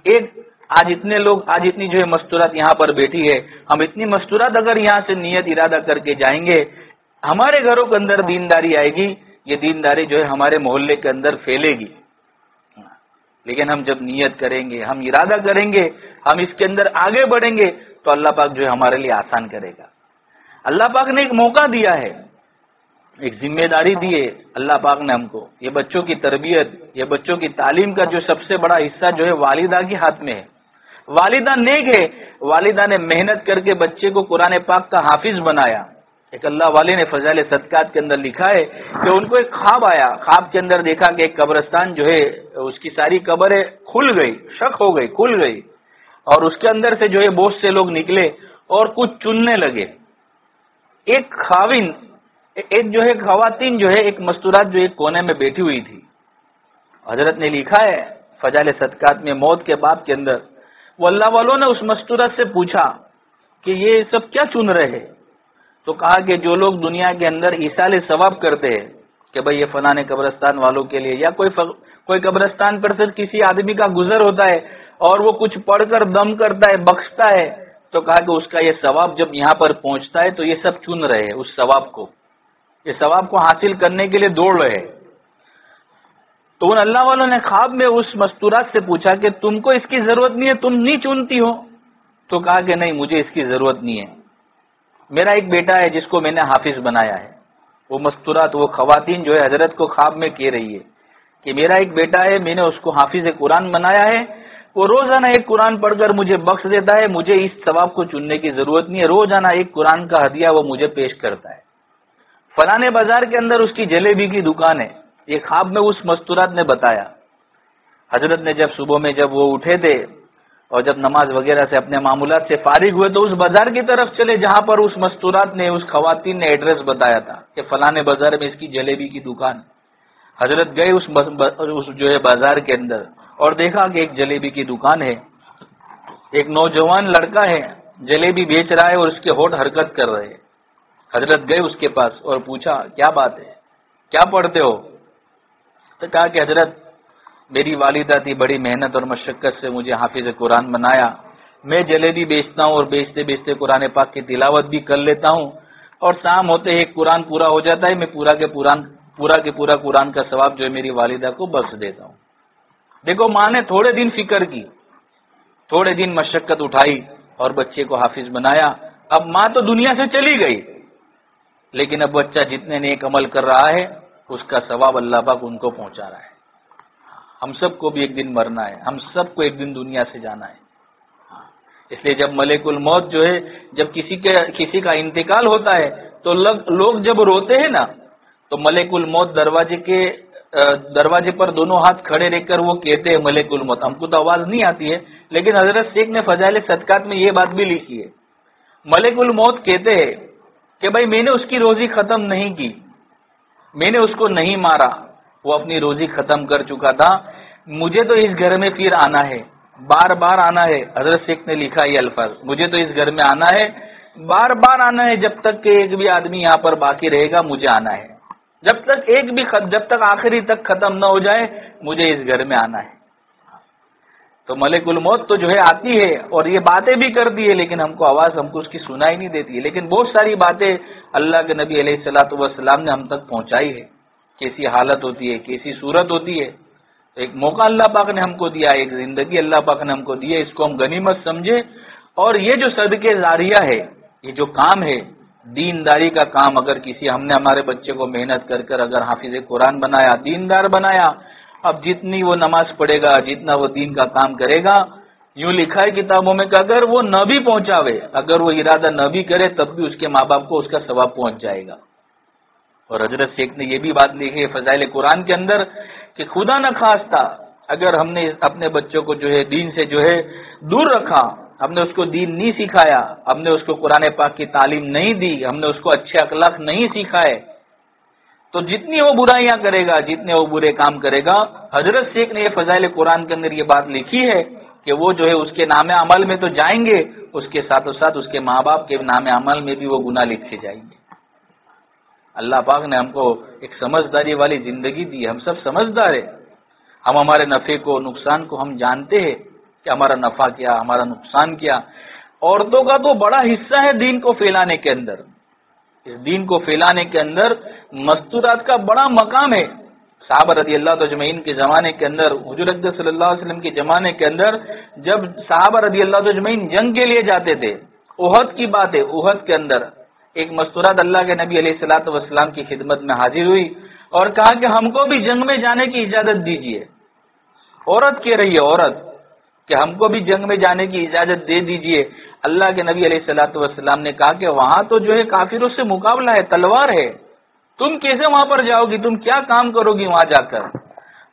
آج اتنے لوگ، آج اتنی جو ہے مستورات یہاں پر بیٹھی ہے، ہم اتنی مستورات اگر یہاں سے نیت ارادہ کر کے جائیں گے، ہمارے گھروں کے اندر دینداری آئے گی، یہ دینداری جو ہے ہمارے محلے کے اندر پھیلے گی۔ لیکن ہم جب نیت کریں گے، ہم ارادہ کریں گے، ہم اس کے اندر آگے بڑھیں گے تو اللہ پاک جو ہے ہمارے لیے آسان کرے گا۔ اللہ پاک نے ایک موقع دیا ہے، ایک ذمہ داری دی ہے اللہ پاک نے ہم کو، یہ بچوں کی تربیت، یہ بچوں کی تعلیم کا جو سب سے بڑا حصہ جو ہے والدہ کے ہاتھ میں ہے۔ والدہ نیک ہے، والدہ نے محنت کر کے بچے کو قرآن پاک کا حافظ بنایا۔ ایک اللہ والے نے فضائل صدقات کے اندر لکھا ہے کہ ان کو ایک خواب آیا، خواب کے اندر دیکھا کہ ایک قبرستان جو ہے اس کی ساری قبریں کھل گئی، شق ہو گئی، کھل گئی، اور اس کے اندر سے جو ہے بہت سے لوگ نکلے اور کچھ چننے لگے۔ ایک خاوند، ایک جو ہے خواتین جو ہے ایک مستورات جو ایک کونے میں بیٹھی ہوئی تھی۔ حضرت نے لکھا ہے فضائل صدقات میں موت کے باب کے اندر، وہ اللہ والوں نے اس مستورات سے پوچھا کہ یہ سب کیا چن رہے ہیں؟ تو کہا کہ جو لوگ دنیا کے اندر ایصال ثواب کرتے ہیں کہ بھئی یہ فلانے قبرستان والوں کے لیے، یا کوئی قبرستان پر سے کسی آدمی کا گزر ہوتا ہے اور وہ کچھ پڑھ کر دم کرتا ہے، بخشتا ہے، تو کہا کہ اس کا یہ ثواب جب یہاں پر پہنچتا ہے تو یہ سب چن رہے ہیں اس ثواب کو، یہ ثواب کو حاصل کرنے کے لیے دوڑ رہے ہیں۔ تو ان اللہ والوں نے خواب میں اس مستورات سے پوچھا کہ تم کو اس کی ضرورت نہیں ہے، تم نہیں چنتی ہو؟ تو کہا کہ نہیں، مجھے اس کی ضرورت نہیں ہے، میرا ایک بیٹا ہے جس کو میں نے حافظ بنایا ہے۔ وہ مستورات، وہ خواتین جو ہے حضرت کو خواب میں کہہ رہی ہے کہ میرا ایک بیٹا ہے، میں نے اس کو حافظ قرآن بنایا ہے، وہ روزانہ ایک قرآن پڑھ کر مجھے بخش دیتا ہے، مجھے اس ثواب کو چننے کی ضرورت نہیں ہے، روزانہ ایک قرآن کا ہدیہ وہ مجھے پیش کرتا ہے۔ فلانے بازار کے اندر اس کی جلیبی کی دکان ہے، یہ خواب میں اس مستورات نے بتایا۔ حضرت نے جب صبح میں جب وہ اٹھے تھے اور جب نماز وغیرہ سے اپنے معمولات سے فارغ ہوئے تو اس بازار کی طرف چلے جہاں پر اس مستورات نے، اس خواتین نے ایڈریس بتایا تھا کہ فلانے بازار میں اس کی جلیبی کی دکان۔ حضرت گئے اس جو ہے بازار کے اندر اور دیکھا کہ ایک جلیبی کی دکان ہے، ایک نوجوان لڑکا ہے جلیبی بیچ رہا ہے اور اس کے ہونٹ حرکت کر رہے ہیں۔ حضرت گئے اس کے پاس اور پوچھا کیا بات ہے، کیا پڑھتے ہو؟ تو کہا کہ حضرت میری والدہ تھی، بڑی محنت اور مشقت سے مجھے حافظ قرآن بنایا، میں جلیبی بیچتا ہوں اور بیچتے بیچتے قرآن پاک کی تلاوت بھی کر لیتا ہوں، اور شام ہوتے ایک قرآن پورا ہو جاتا ہے، میں پورا قرآن کا ثواب جو ہے میری والدہ کو بخش دیتا ہوں۔ دیکھو ماں نے تھوڑے دن فکر کی، تھوڑے دن مشقت اٹھائی اور بچے کو حافظ بنایا۔ اب ماں تو دنیا سے چلی گئی، لیکن اب بچہ جتنے نیک عمل کر رہا ہے اس کا ثواب اللہ پاک ان کو پہنچا رہا ہے۔ ہم سب کو بھی ایک دن مرنا ہے، ہم سب کو ایک دن دنیا سے جانا ہے، اس لیے جب ملک الموت جو ہے، جب کسی کا انتقال ہوتا ہے تو لوگ جب روتے ہیں نا تو ملک الموت دروازے پر دونوں ہاتھ کھڑے رہ کر وہ کہتے ہیں ملک الموت، ہم کو تو آواز نہیں آتی ہے، لیکن حضرت شیخ نے فضائل صدقات میں یہ بات بھی لکھی ہے۔ ملک الموت کہتے ہیں کہ بھائی میں نے اس کی روزی ختم نہیں کی، میں نے اس کو نہیں مارا، وہ اپنی روزی ختم کر چکا تھا، مجھے تو اس گھر میں پھر آنا ہے، بار بار آنا ہے۔ حضرت شیخ نے لکھا یہ الفاظ، مجھے تو اس گھر میں آنا ہے، بار بار آنا ہے، جب تک کہ ایک بھی آدمی یہاں پر باقی رہے گا مجھے آنا ہے، جب تک آخری تک ختم نہ ہو جائے مجھے اس گھر میں آنا ہے۔ تو ملک الموت تو جو ہے آتی ہے اور یہ باتیں بھی کرتی ہے، لیکن ہم کو آواز ہم کو اس کی سنائی نہیں دیتی ہے، لیکن بہت ساری باتیں اللہ کے نبی علیہ الصلوۃ والسلام نے ہم تک پہنچائی ہے، کیسی حالت ہوتی ہے، کیسی صورت ہوتی ہے۔ ایک موقع اللہ پاک نے ہم کو دیا، ایک زندگی اللہ پاک نے ہم کو دی ہے، اس کو ہم غنیمت سمجھے، اور یہ جو صدقے جاریہ ہے، یہ جو کام ہے دینداری کا کام، اگر ہم نے ہمارے بچے کو محنت کر کر اگر حافظ قرآن بنایا، دیندار بنایا، اب جتنی وہ نماز پڑھے گا، جتنا وہ دین کا کام کرے گا، یوں لکھا ہے کتابوں میں کہ اگر وہ نہ بھی پہنچاوے، اگر وہ ارادہ نہ بھی کرے تب بھی اس کے ماں باپ کو اس کا ثواب پہنچ جائے گا۔ اور حضرت شیخ نے یہ بھی بات لکھی ہے فضائل قرآن کے اندر کہ خدا نہ خواستہ اگر ہم نے اپنے بچوں کو جو ہے دین سے جو ہے دور رکھا، ہم نے اس کو دین نہیں سکھایا، ہم نے اس کو قرآن پاک کی تعلیم نہیں دی، ہم نے اس کو اچھے اخلاق نہیں سکھائے، تو جتنی وہ برائیاں کرے گا، جتنے وہ برے کام کرے گا، حضرت شیخ نے یہ فضائل قرآن کے اندر یہ بات لکھی ہے کہ وہ جو ہے اس کے نام عمل میں تو جائیں گے، اس کے ساتھ ساتھ اس کے ماں باپ کے نام عمل میں بھی وہ گناہ لکھے جائیں گے۔ اللہ پاک نے ہم کو ایک سمجھداری والی زندگی دی، ہم سب سمجھدار ہیں، ہم ہمارے نفع کو نقصان کو ہم جانتے ہیں کہ ہمارا نفع کیا، ہمارا نقصان کیا۔ عورتوں کا تو بڑا حصہ ہے دین کو پھیلانے کے اندر، اس دین کو پھیلانے کے اندر مستورات کا بڑا مقام ہے۔ صحابہ رضی اللہ اجمعین کے زمانے کے اندر، حضور اکرم صلی اللہ علیہ وسلم کے زمانے کے اندر جب صحابہ رضی اللہ اجمعین جنگ کے لیے جاتے تھے، احد کی بات ہے، احد کے اندر ایک مستورات اللہ کے نبی علیہ الصلوۃ والسلام کی خدمت میں حاضر ہوئی اور کہا کہ ہم کو بھی جنگ میں جانے کی اجازت دیجیے۔ عورت کہہ رہی ہے، عورت کہ ہم کو بھی جنگ میں جانے کی اجازت دے دیجئے. اللہ کے نبی علیہ الصلوۃ والسلام نے کہا کہ وہاں تو جو ہے کافروں سے مقابلہ ہے، تلوار ہے، تم کیسے وہاں پر جاؤ گی، تم کیا کام کرو گی وہاں جا کر؟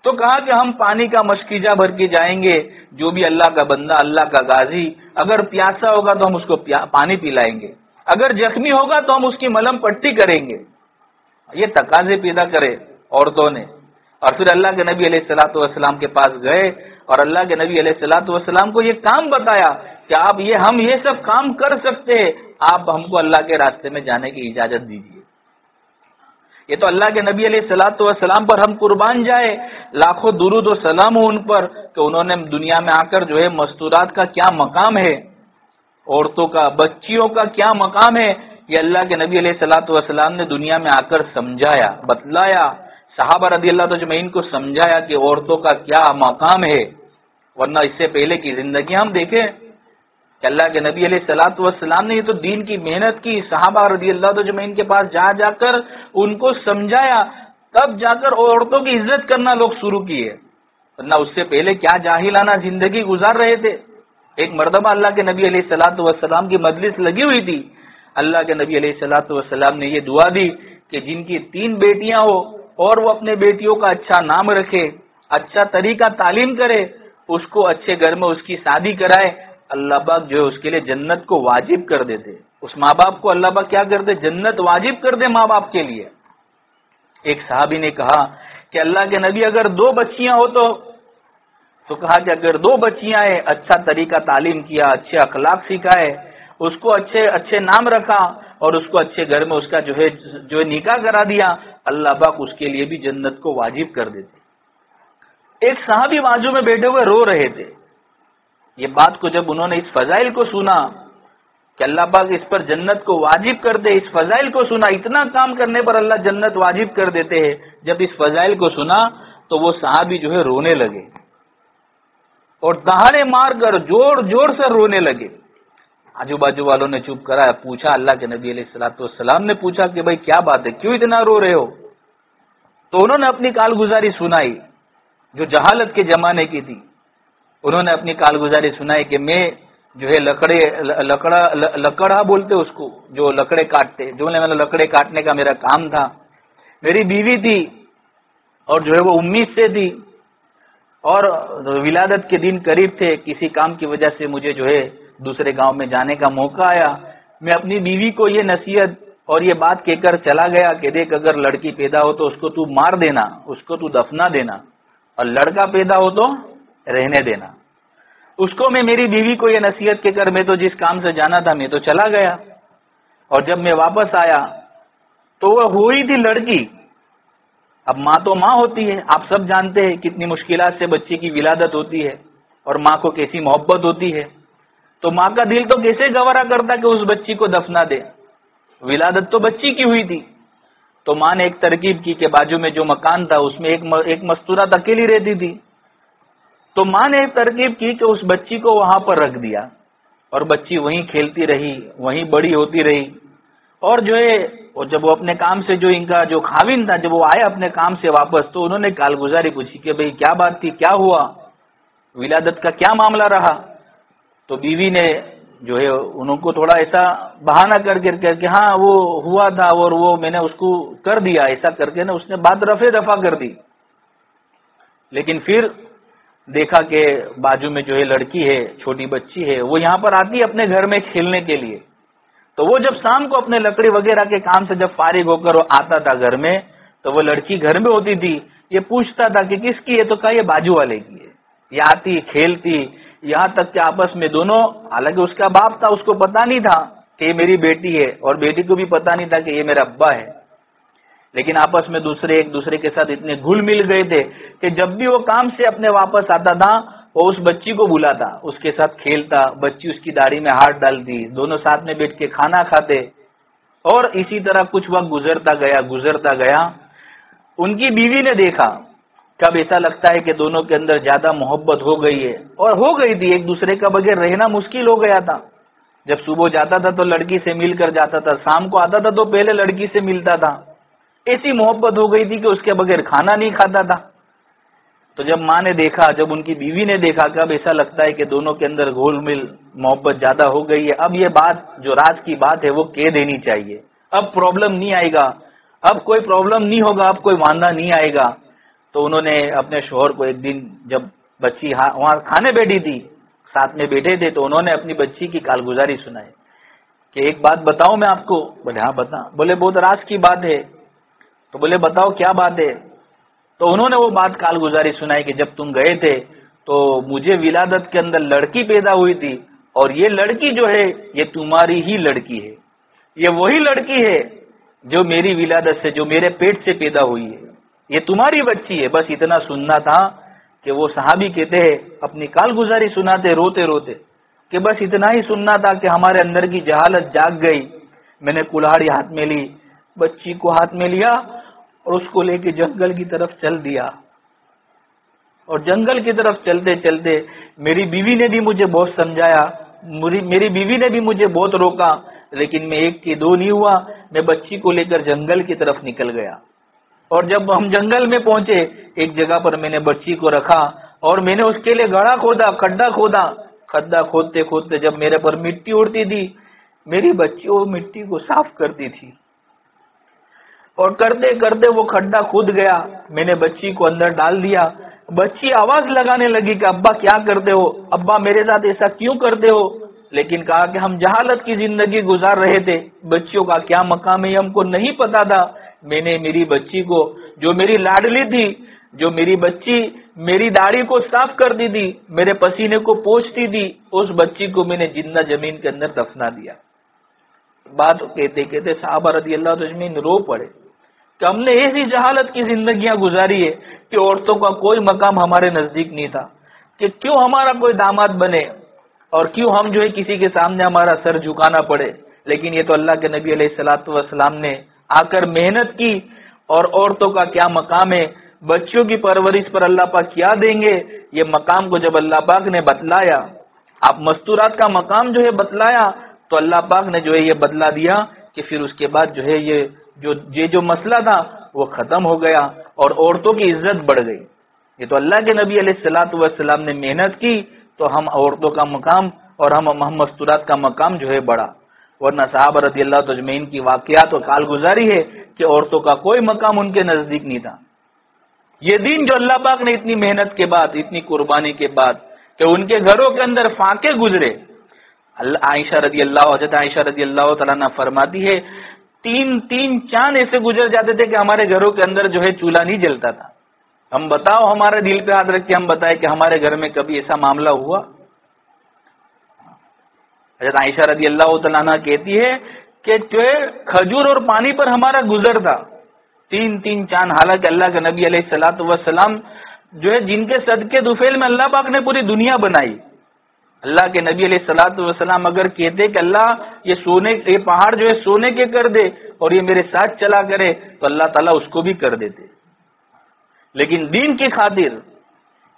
تو کہا کہ ہم پانی کا مشکیزہ بھر کے جائیں گے، جو بھی اللہ کا بندہ، اللہ کا غازی اگر پیاسا ہوگا تو ہم اس کو پانی پلائیں گے، اگر زخمی ہوگا تو ہم اس کی ملہم پٹی کریں گے. یہ تقاضے پیدا کرے عورتوں نے. اور پھر اللہ کے نبی علیہ الصلوۃ والسلام کے پاس گئے اور اللہ کے نبی علیہ الصلوۃ والسلام کو یہ کام بتایا کہ آپ ہم یہ سب کام کر سکتے ہیں، آپ ہم کو اللہ کے راستے میں جانے کی اجازت دیجیے. یہ تو اللہ کے نبی علیہ الصلوۃ والسلام پر ہم قربان جائے، لاکھوں درود و سلام ہو ان پر کہ انہوں نے دنیا میں آ کر جو ہے مستورات کا کیا مقام ہے، عورتوں کا، بچیوں کا کیا مقام ہے، یہ اللہ کے نبی علیہ الصلوۃ والسلام نے دنیا میں آ کر سمجھایا، بتلایا، صحابہ رضی اللہ اجمعین کو سمجھایا کہ عورتوں کا کیا مقام ہے. ورنہ اس سے پہلے کی زندگی ہم دیکھیں کہ اللہ کے نبی علیہ الصلوۃ والسلام نے یہ تو دین کی محنت کی، صحابہ رضی اللہ اجمعین کے پاس جا جا کر ان کو سمجھایا، تب جا کر عورتوں کی عزت کرنا لوگ شروع کیے. ورنہ اس سے پہلے کیا جاہلانہ زندگی گزار رہے تھے. ایک مرتبہ اللہ کے نبی علیہ الصلوۃ والسلام کی مجلس لگی ہوئی تھی، اللہ کے نبی علیہ الصلوۃ والسلام نے یہ دعا دی کہ جن کی 3 بیٹیاں ہو اور وہ اپنے بیٹیوں کا اچھا نام رکھے، اچھا طریقہ تعلیم کرے، اس کو اچھے گھر میں اس کی شادی کرائے، اللہ پاک جو ہے اس کے لیے جنت کو واجب کر دیتے. اس ماں باپ کو اللہ پاک کیا کرتے؟ جنت واجب کر دے ماں باپ کے لیے. ایک صحابی نے کہا کہ اللہ کے نبی اگر 2 بچیاں ہو تو کہا کہ اگر 2 بچیاں ہیں، اچھا طریقہ تعلیم کیا، اچھے اخلاق سکھائے، اس کو اچھے نام رکھا اور اس کو اچھے گھر میں اس کا جو ہے نکاح کرا دیا، اللہ پاک اس کے لیے بھی جنت کو واجب کر دیتے. ایک صحابی بازو میں بیٹھے ہوئے رو رہے تھے. یہ بات کو جب انہوں نے اس فضائل کو سنا کہ اللہ پاک اس پر جنت کو واجب کر دے، اس فضائل کو سنا، اتنا کام کرنے پر اللہ جنت واجب کر دیتے ہیں، جب اس فضائل کو سنا تو وہ صحابی جو ہے رونے لگے اور دہاڑے مار کر زور زور سے رونے لگے. آجو باجو والوں نے چپ کرا، پوچھا اللہ کے نبی علیہ الصلوۃ والسلام نے پوچھا کہ بھائی کیا بات ہے، کیوں اتنا رو رہے ہو؟ تو انہوں نے اپنی کالگزاری سنائی جو جہالت کے زمانے کی تھی. انہوں نے اپنی کالگزاری سنائی کہ میں جو ہے لکڑا بولتے اس کو، جو لکڑے کاٹتے، جو لکڑے کاٹنے کا میرا کام تھا. میری بیوی تھی اور جو ہے وہ امید سے تھی اور ولادت کے دن قریب تھے، کسی کام کی وجہ سے مجھے جو ہے دوسرے گاؤں میں جانے کا موقع آیا. میں اپنی بیوی کو یہ نصیحت اور یہ بات کہہ کر چلا گیا کہ دیکھ اگر لڑکی پیدا ہو تو اس کو تو مار دینا، اس کو تو دفنا دینا، اور لڑکا پیدا ہو تو رہنے دینا. اس کو میں میری بیوی کو یہ نصیحت کہہ کر میں تو جس کام سے جانا تھا میں تو چلا گیا، اور جب میں واپس آیا تو وہ ہوئی تھی لڑکی. اب ماں تو ماں ہوتی ہے، آپ سب جانتے ہیں کتنی مشکلات سے بچے کی ولادت ہوتی ہے اور ماں کو کیسی محبت ہوتی ہے. تو ماں کا دل تو کیسے گوارا کرتا کہ اس بچی کو دفنا دے، ولادت تو بچی کی ہوئی تھی. تو ماں نے ایک ترکیب کی کہ بازو میں جو مکان تھا اس میں ایک مستورات اکیلی رہتی تھی. تو ماں نے ایک ترکیب کی کہ اس بچی کو وہاں پر رکھ دیا اور بچی وہیں کھیلتی رہی، وہیں بڑی ہوتی رہی. اور جو ہے جب وہ اپنے کام سے جو ان کا جو خاوند تھا، جب وہ آئے اپنے کام سے واپس تو انہوں نے کالگزاری پوچھی کہ بھئی کیا بات تھی، کیا ہوا، ولادت کا کیا معاملہ رہا. تو بیوی نے جو ہے انہوں کو تھوڑا ایسا بہانہ کر کے کہ ہاں وہ ہوا تھا اور وہ میں نے اس کو کر دیا، ایسا کر کے نا اس نے بات رفع دفع کر دی. لیکن پھر دیکھا کہ بازو میں جو ہے لڑکی ہے، چھوٹی بچی ہے، وہ یہاں پر آتی اپنے گھر میں کھیلنے کے لیے. تو وہ جب شام کو اپنے لکڑی وغیرہ کے کام سے جب فارغ ہو کر وہ آتا تھا گھر میں تو وہ لڑکی گھر میں ہوتی تھی. یہ پوچھتا تھا کہ کس کی ہے، تو کہا یہ بازو والے کی ہے. یہ آتی کھیلتی، یہاں تک کہ آپس میں دونوں، حالانکہ اس کا باپ تھا اس کو پتا نہیں تھا کہ یہ میری بیٹی ہے اور بیٹی کو بھی پتا نہیں تھا کہ یہ میرا ابا ہے، لیکن آپس میں ایک دوسرے کے ساتھ اتنے گھل مل گئے تھے کہ جب بھی وہ کام سے اپنے واپس آتا تھا وہ اس بچی کو بلاتا، اس کے ساتھ کھیلتا، بچی اس کی داڑھی میں ہاتھ ڈالتی، دونوں ساتھ میں بیٹھ کے کھانا کھاتے. اور اسی طرح کچھ وقت گزرتا گیا. ان کی بیوی نے دیکھا کب ایسا لگتا ہے کہ دونوں کے اندر زیادہ محبت ہو گئی ہے، اور ہو گئی تھی، ایک دوسرے کا بغیر رہنا مشکل ہو گیا تھا. جب صبح جاتا تھا تو لڑکی سے مل کر جاتا تھا، شام کو آتا تھا تو پہلے لڑکی سے ملتا تھا. ایسی محبت ہو گئی تھی کہ اس کے بغیر کھانا نہیں کھاتا تھا. تو جب ماں نے دیکھا، جب ان کی بیوی نے دیکھا کہ اب ایسا لگتا ہے کہ دونوں کے اندر گھل مل محبت زیادہ ہو گئی ہے، اب یہ بات جو راز کی بات ہے وہ کہہ دینی چاہیے، اب پرابلم نہیں آئے گا، اب کوئی پرابلم نہیں ہوگا، اب کوئی واندا نہیں آئے گا. تو انہوں نے اپنے شوہر کو ایک دن جب بچی وہاں کھانے بیٹھی تھی، ساتھ میں بیٹھے تھے، تو انہوں نے اپنی بچی کی کالگزاری سنائی کہ ایک بات بتاؤں میں آپ کو. بولے ہاں بتا. بولے بہت راز کی بات ہے. تو بولے بتاؤ کیا بات ہے. تو انہوں نے وہ بات کالگزاری سنائی کہ جب تم گئے تھے تو مجھے ولادت کے اندر لڑکی پیدا ہوئی تھی، اور یہ لڑکی جو ہے یہ تمہاری ہی لڑکی ہے، یہ وہی لڑکی ہے جو میری ولادت سے، جو میرے پیٹ سے پیدا ہوئی ہے، یہ تمہاری بچی ہے. بس اتنا سننا تھا کہ وہ صحابی کہتے ہیں اپنی کالگزاری سناتے روتے روتے کہ بس اتنا ہی سننا تھا کہ ہمارے اندر کی جہالت جاگ گئی. میں نے کلہاڑی ہاتھ میں لی، بچی کو ہاتھ میں لیا اور اس کو لے کے جنگل کی طرف چل دیا. اور جنگل کی طرف چلتے چلتے میری بیوی نے بھی مجھے بہت سمجھایا، میری بیوی نے بھی مجھے بہت روکا، لیکن میں ایک کی دو نہیں ہوا. میں بچی کو لے کر جنگل کی طرف نکل گیا. اور جب ہم جنگل میں پہنچے، ایک جگہ پر میں نے بچی کو رکھا اور میں نے اس کے لیے گڑھا کھودا، کھڈا کھودا. کھڈا کھودتے کھودتے جب میرے پر مٹی اڑتی تھی، میری بچی وہ مٹی کو صاف کرتی تھی، اور کرتے کرتے وہ کھڈا کھود گیا. میں نے بچی کو اندر ڈال دیا. بچی آواز لگانے لگی کہ ابا کیا کرتے ہو، ابا میرے ساتھ ایسا کیوں کرتے ہو. لیکن کہا کہ ہم جہالت کی زندگی گزار رہے تھے، بچیوں کا کیا مقام ہے ہم کو نہیں پتا تھا. میں نے میری بچی کو، جو میری لاڈلی تھی، جو میری بچی میری داڑھی کو صاف کرتی تھی، میرے پسینے کو پوچھتی تھی، اس بچی کو میں نے زندہ زمین کے اندر دفنا دیا. بات کہتے کہتے صحابہ رضی اللہ اجمعین رو پڑے کہ ہم نے ایسی جہالت کی زندگیاں گزاری ہے کہ عورتوں کا کوئی مقام ہمارے نزدیک نہیں تھا، کہ کیوں ہمارا کوئی داماد بنے اور کیوں ہم جو ہے کسی کے سامنے ہمارا سر جھکانا پڑے. لیکن یہ تو اللہ کے نبی علیہ الصلوۃ والسلام نے آ کر محنت کی. اور عورتوں کا کیا مقام ہے، بچیوں کی پرورش پر اللہ پاک کیا دیں گے، یہ مقام کو جب اللہ پاک نے بتلایا، آپ مستورات کا مقام جو ہے بتلایا، تو اللہ پاک نے جو ہے یہ بدلا دیا کہ پھر اس کے بعد جو ہے یہ جو مسئلہ تھا وہ ختم ہو گیا اور عورتوں کی عزت بڑھ گئی. یہ تو اللہ کے نبی علیہ الصلوۃ والسلام نے محنت کی تو ہم عورتوں کا مقام اور ہم مستورات کا مقام جو ہے بڑھا. ورنہ صحابہ رضی اللہ اجمعین کی واقعات اور کالگزاری ہے کہ عورتوں کا کوئی مقام ان کے نزدیک نہیں تھا. یہ دین جو اللہ پاک نے اتنی محنت کے بعد، اتنی قربانی کے بعد کہ ان کے گھروں کے اندر فاقے گزرے. عائشہ رضی اللہ تعالیٰ عنہ فرماتی ہے تین چاند ایسے گزر جاتے تھے کہ ہمارے گھروں کے اندر جو ہے چولہا نہیں جلتا تھا. ہم بتاؤ، ہمارے دل پہ ہاتھ رکھ کے ہم بتائیں کہ ہمارے گھر میں کبھی ایسا معاملہ ہوا. حضرت عائشہ رضی اللہ تعالیٰ عنہ کہتی ہے کہ جو ہے کھجور اور پانی پر ہمارا گزر تھا. تین چاند. حالانکہ اللہ کے نبی علیہ الصلوۃ والسلام جو ہے جن کے صدقے دفیل میں اللہ پاک نے پوری دنیا بنائی. اللہ کے نبی علیہ الصلوۃ والسلام اگر کہتے کہ اللہ یہ پہاڑ جو ہے سونے کے کر دے اور یہ میرے ساتھ چلا کرے تو اللہ تعالیٰ اس کو بھی کر دیتے. لیکن دین کی خاطر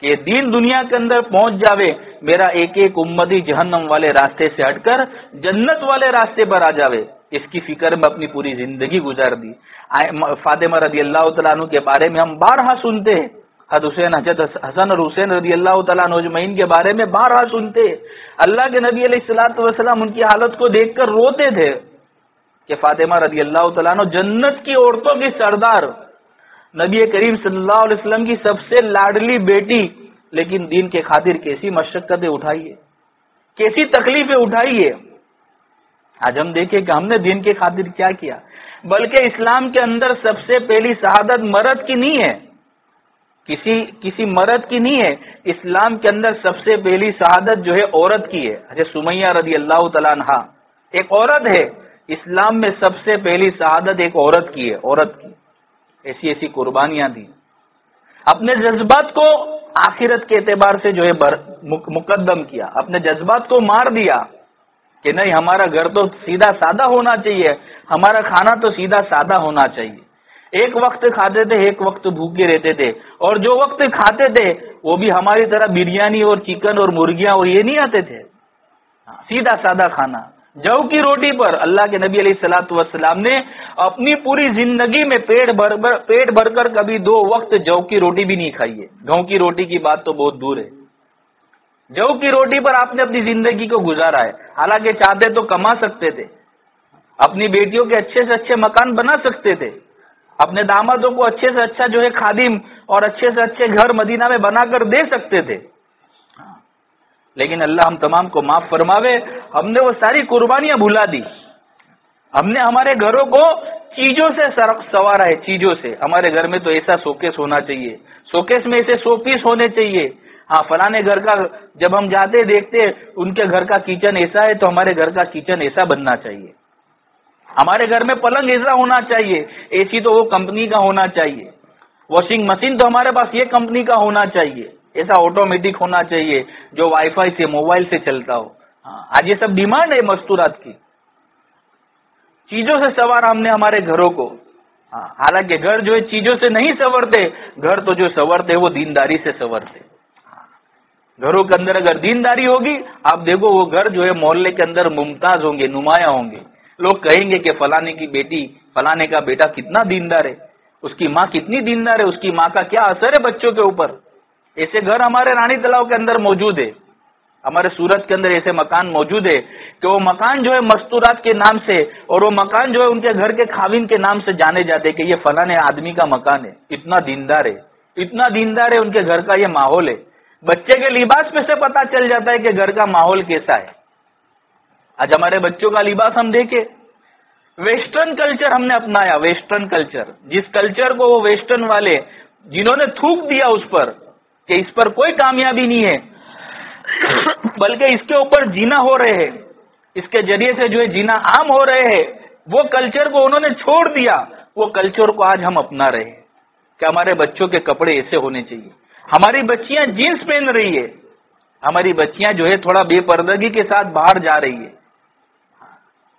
کہ دین دنیا کے اندر پہنچ جاوے، میرا ایک ایک امتی جہنم والے راستے سے ہٹ کر جنت والے راستے پر آ جاوے، اس کی فکر میں اپنی پوری زندگی گزار دی. فاطمہ رضی اللہ تعالیٰ عنہ کے بارے میں ہم بارہا سنتے ہیں، حضرت حسن اور حسین رضی اللہ تعالیٰ عنہ اجمعین کے بارے میں بارہا سنتے. اللہ کے نبی علیہ الصلوۃ والسلام ان کی حالت کو دیکھ کر روتے تھے کہ فاطمہ رضی اللہ تعالیٰ عنہ جنت کی عورتوں کی سردار، نبی کریم صلی اللہ علیہ وسلم کی سب سے لاڈلی بیٹی، لیکن دین کے خاطر کیسی مشقتیں اٹھائی ہے، کیسی تکلیفیں اٹھائی ہے. آج ہم دیکھیں کہ ہم نے دین کے خاطر کیا کیا. بلکہ اسلام کے اندر سب سے پہلی شہادت مرد کی نہیں ہے، کسی مرد کی نہیں ہے. اسلام کے اندر سب سے پہلی شہادت جو ہے عورت کی ہے. حضرت سمیہ رضی اللہ تعالیٰ عنہا ایک عورت ہے. اسلام میں سب سے پہلی شہادت ایک عورت کی ہے. عورت کی ایسی قربانیاں دی. اپنے جذبات کو آخرت کے اعتبار سے جو ہے مقدم کیا، اپنے جذبات کو مار دیا کہ نہیں، ہمارا گھر تو سیدھا سادہ ہونا چاہیے، ہمارا کھانا تو سیدھا سادہ ہونا چاہیے. ایک وقت کھاتے تھے، ایک وقت بھوکے رہتے تھے، اور جو وقت کھاتے تھے وہ بھی ہماری طرح بریانی اور چکن اور مرغیاں اور یہ نہیں آتے تھے. سیدھا سادہ کھانا. جو کی روٹی پر اللہ کے نبی علیہ الصلوۃ والسلام نے اپنی پوری زندگی میں پیٹ بھر کر کبھی 2 وقت جو کی روٹی بھی نہیں کھائی ہے. گھؤں کی روٹی کی بات تو بہت دور ہے. جو کی روٹی پر آپ نے اپنی زندگی کو گزارا ہے. حالانکہ چاہتے تو کما سکتے تھے, اپنی بیٹیوں کے اچھے سے اچھے مکان بنا سکتے تھے, اپنے دامادوں کو اچھے سے اچھا جو ہے خادم اور اچھے سے اچھے گھر مدینہ میں بنا کر دے سکتے تھے. لیکن اللہ ہم تمام کو معاف فرماوے, ہم نے وہ ساری قربانیاں بھلا دی. ہم نے ہمارے گھروں کو چیزوں سے سوارا ہے, چیزوں سے. ہمارے گھر میں تو ایسا شوکیس ہونا چاہیے, شوکیس میں ایسے 100 پیس ہونے چاہیے. ہاں فلانے گھر کا جب ہم جاتے دیکھتے ان کے گھر کا کچن ایسا ہے تو ہمارے گھر کا کچن ایسا بننا چاہیے. ہمارے گھر میں پلنگ ایسا ہونا چاہیے, اے سی تو وہ کمپنی کا ہونا چاہیے, واشنگ مشین تو ہمارے پاس یہ کمپنی کا ہونا چاہیے, ایسا آٹومیٹک ہونا چاہیے جو وائی فائی سے موبائل سے چلتا ہو. آج یہ سب ڈیمانڈ ہے مستورات کی. چیزوں سے سوار ہم نے ہمارے گھروں کو. حالانکہ گھر جو ہے چیزوں سے نہیں سنورتے, گھر تو جو سنورتے وہ دینداری سے سنورتے. گھروں کے اندر اگر دینداری ہوگی آپ دیکھو وہ گھر جو ہے محلے کے اندر ممتاز ہوں گے, نمایاں ہوں گے. لوگ کہیں گے کہ فلانے کی بیٹی فلانے کا بیٹا کتنا دیندار ہے, اس کی ماں کتنی دیندار ہے, اس کی ماں کا کیا اثر ہے بچوں کے اوپر. ایسے گھر ہمارے رانی تلاؤ کے اندر موجود ہے, ہمارے سورت کے اندر ایسے مکان موجود ہے کہ وہ مکان جو ہے مستورات کے نام سے اور وہ مکان جو ہے ان کے گھر کے خاوند کے نام سے جانے جاتے کہ یہ فلانے آدمی کا مکان ہے, اتنا دیندار ہے, اتنا دیندار ہے, ان کے گھر کا یہ ماحول ہے. بچے کے لباس پہ سے پتا چل جاتا ہے کہ گھر کا ماحول کیسا ہے. آج ہمارے بچوں کا لباس ہم دیکھیں, ویسٹرن کلچر ہم نے اپنایا. ویسٹرن کلچر, جس کلچر کو وہ ویسٹرن والے جنہوں نے تھوک دیا اس پر کہ اس پر کوئی کامیابی نہیں ہے بلکہ اس کے اوپر جینا ہو رہے ہیں, اس کے ذریعے سے جو ہے جینا عام ہو رہے ہیں, وہ کلچر کو انہوں نے چھوڑ دیا. وہ کلچر کو آج ہم اپنا رہے ہیں کہ ہمارے بچوں کے کپڑے ایسے ہونے چاہیے. ہماری بچیاں جینس پہن رہی ہے, ہماری بچیاں جو ہے تھوڑا بے پردگی کے ساتھ باہر جا رہی ہے.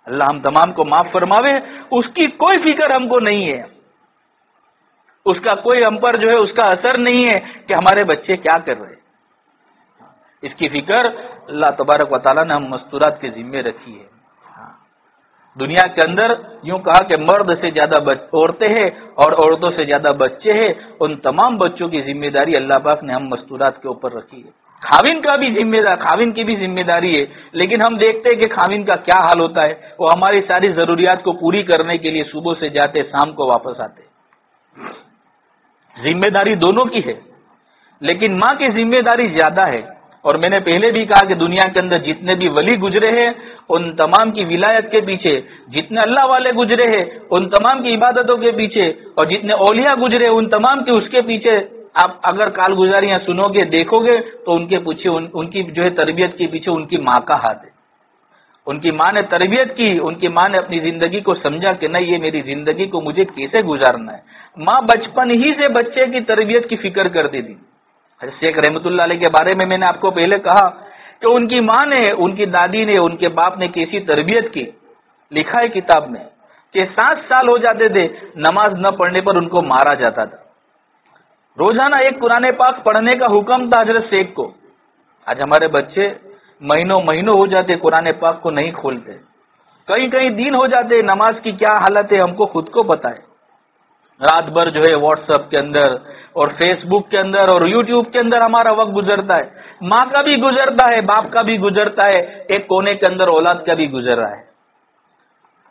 اللہ ہم تمام کو معاف فرماوے. اس کی کوئی فکر ہم کو نہیں ہے, اس کا کوئی ہم پر جو ہے اس کا اثر نہیں ہے کہ ہمارے بچے کیا کر رہے. اس کی فکر اللہ تبارک و تعالیٰ نے ہم مستورات کے ذمے رکھی ہے. دنیا کے اندر یوں کہا کہ مرد سے زیادہ عورتیں ہیں اور عورتوں سے زیادہ بچے ہیں. ان تمام بچوں کی ذمہ داری اللہ پاک نے ہم مستورات کے اوپر رکھی ہے. خاوند کا بھی خاوند کی بھی ذمہ داری ہے, لیکن ہم دیکھتے ہیں کہ خاوند کا کیا حال ہوتا ہے. وہ ہماری ساری ضروریات کو پوری کرنے کے لیے صبح سے جاتے شام کو واپس آتے. ذمہ داری دونوں کی ہے, لیکن ماں کی ذمہ داری زیادہ ہے. اور میں نے پہلے بھی کہا کہ دنیا کے اندر جتنے بھی ولی گزرے ہیں ان تمام کی ولایت کے پیچھے, جتنے اللہ والے گزرے ہیں ان تمام کی عبادتوں کے پیچھے, اور جتنے اولیاء گزرے ان تمام کے اس کے پیچھے آپ اگر کال گزاریاں سنو گے دیکھو گے تو ان کے پیچھے ان کی جو ہے تربیت کے پیچھے ان کی ماں کا ہاتھ ہے. ان کی ماں نے تربیت کی, ان کی ماں نے اپنی زندگی کو سمجھا کہ نہیں یہ میری زندگی کو مجھے کیسے گزارنا ہے. ماں بچپن ہی سے بچے کی تربیت کی فکر کرتی تھی. شیخ رحمت اللہ علیہ کے بارے میں نے آپ کو پہلے کہا کہ ان کی ماں نے, ان کی دادی نے, ان کے باپ نے کیسی تربیت کی. لکھا ہے کتاب میں کہ 7 سال ہو جاتے تھے نماز نہ پڑھنے پر ان کو مارا جاتا تھا. روزانہ ایک قرآن پاک پڑھنے کا حکم تھا حضرت شیخ کو. آج ہمارے بچے مہینوں ہو جاتے قرآن پاک کو نہیں کھولتے, کئی دن ہو جاتے. نماز کی کیا حالت ہے ہم کو خود کو پتا ہے. رات بھر جو ہے واٹس ایپ کے اندر اور فیس بک کے اندر اور یوٹیوب کے اندر ہمارا وقت گزرتا ہے. ماں کا بھی گزرتا ہے, باپ کا بھی گزرتا ہے, ایک کونے کے اندر اولاد کا بھی گزر رہا ہے.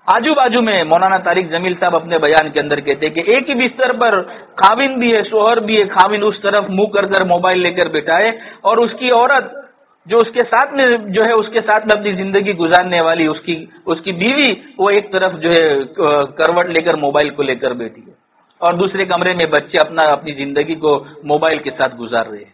آجو باجو میں مولانا طارق جمیل صاحب اپنے بیان کے اندر کہتے ہیں کہ ایک ہی بستر پر خاوند بھی ہے, شوہر بھی ہے. خاوند اس طرف منہ کر موبائل لے کر بیٹھا ہے اور اس کی عورت جو اس کے ساتھ میں جو ہے اس کے ساتھ میں اپنی زندگی گزارنے والی اس کی بیوی وہ ایک طرف جو ہے کروٹ لے کر موبائل کو لے کر بیٹھی ہے, اور دوسرے کمرے میں بچے اپنی زندگی کو موبائل کے ساتھ گزار رہے ہیں.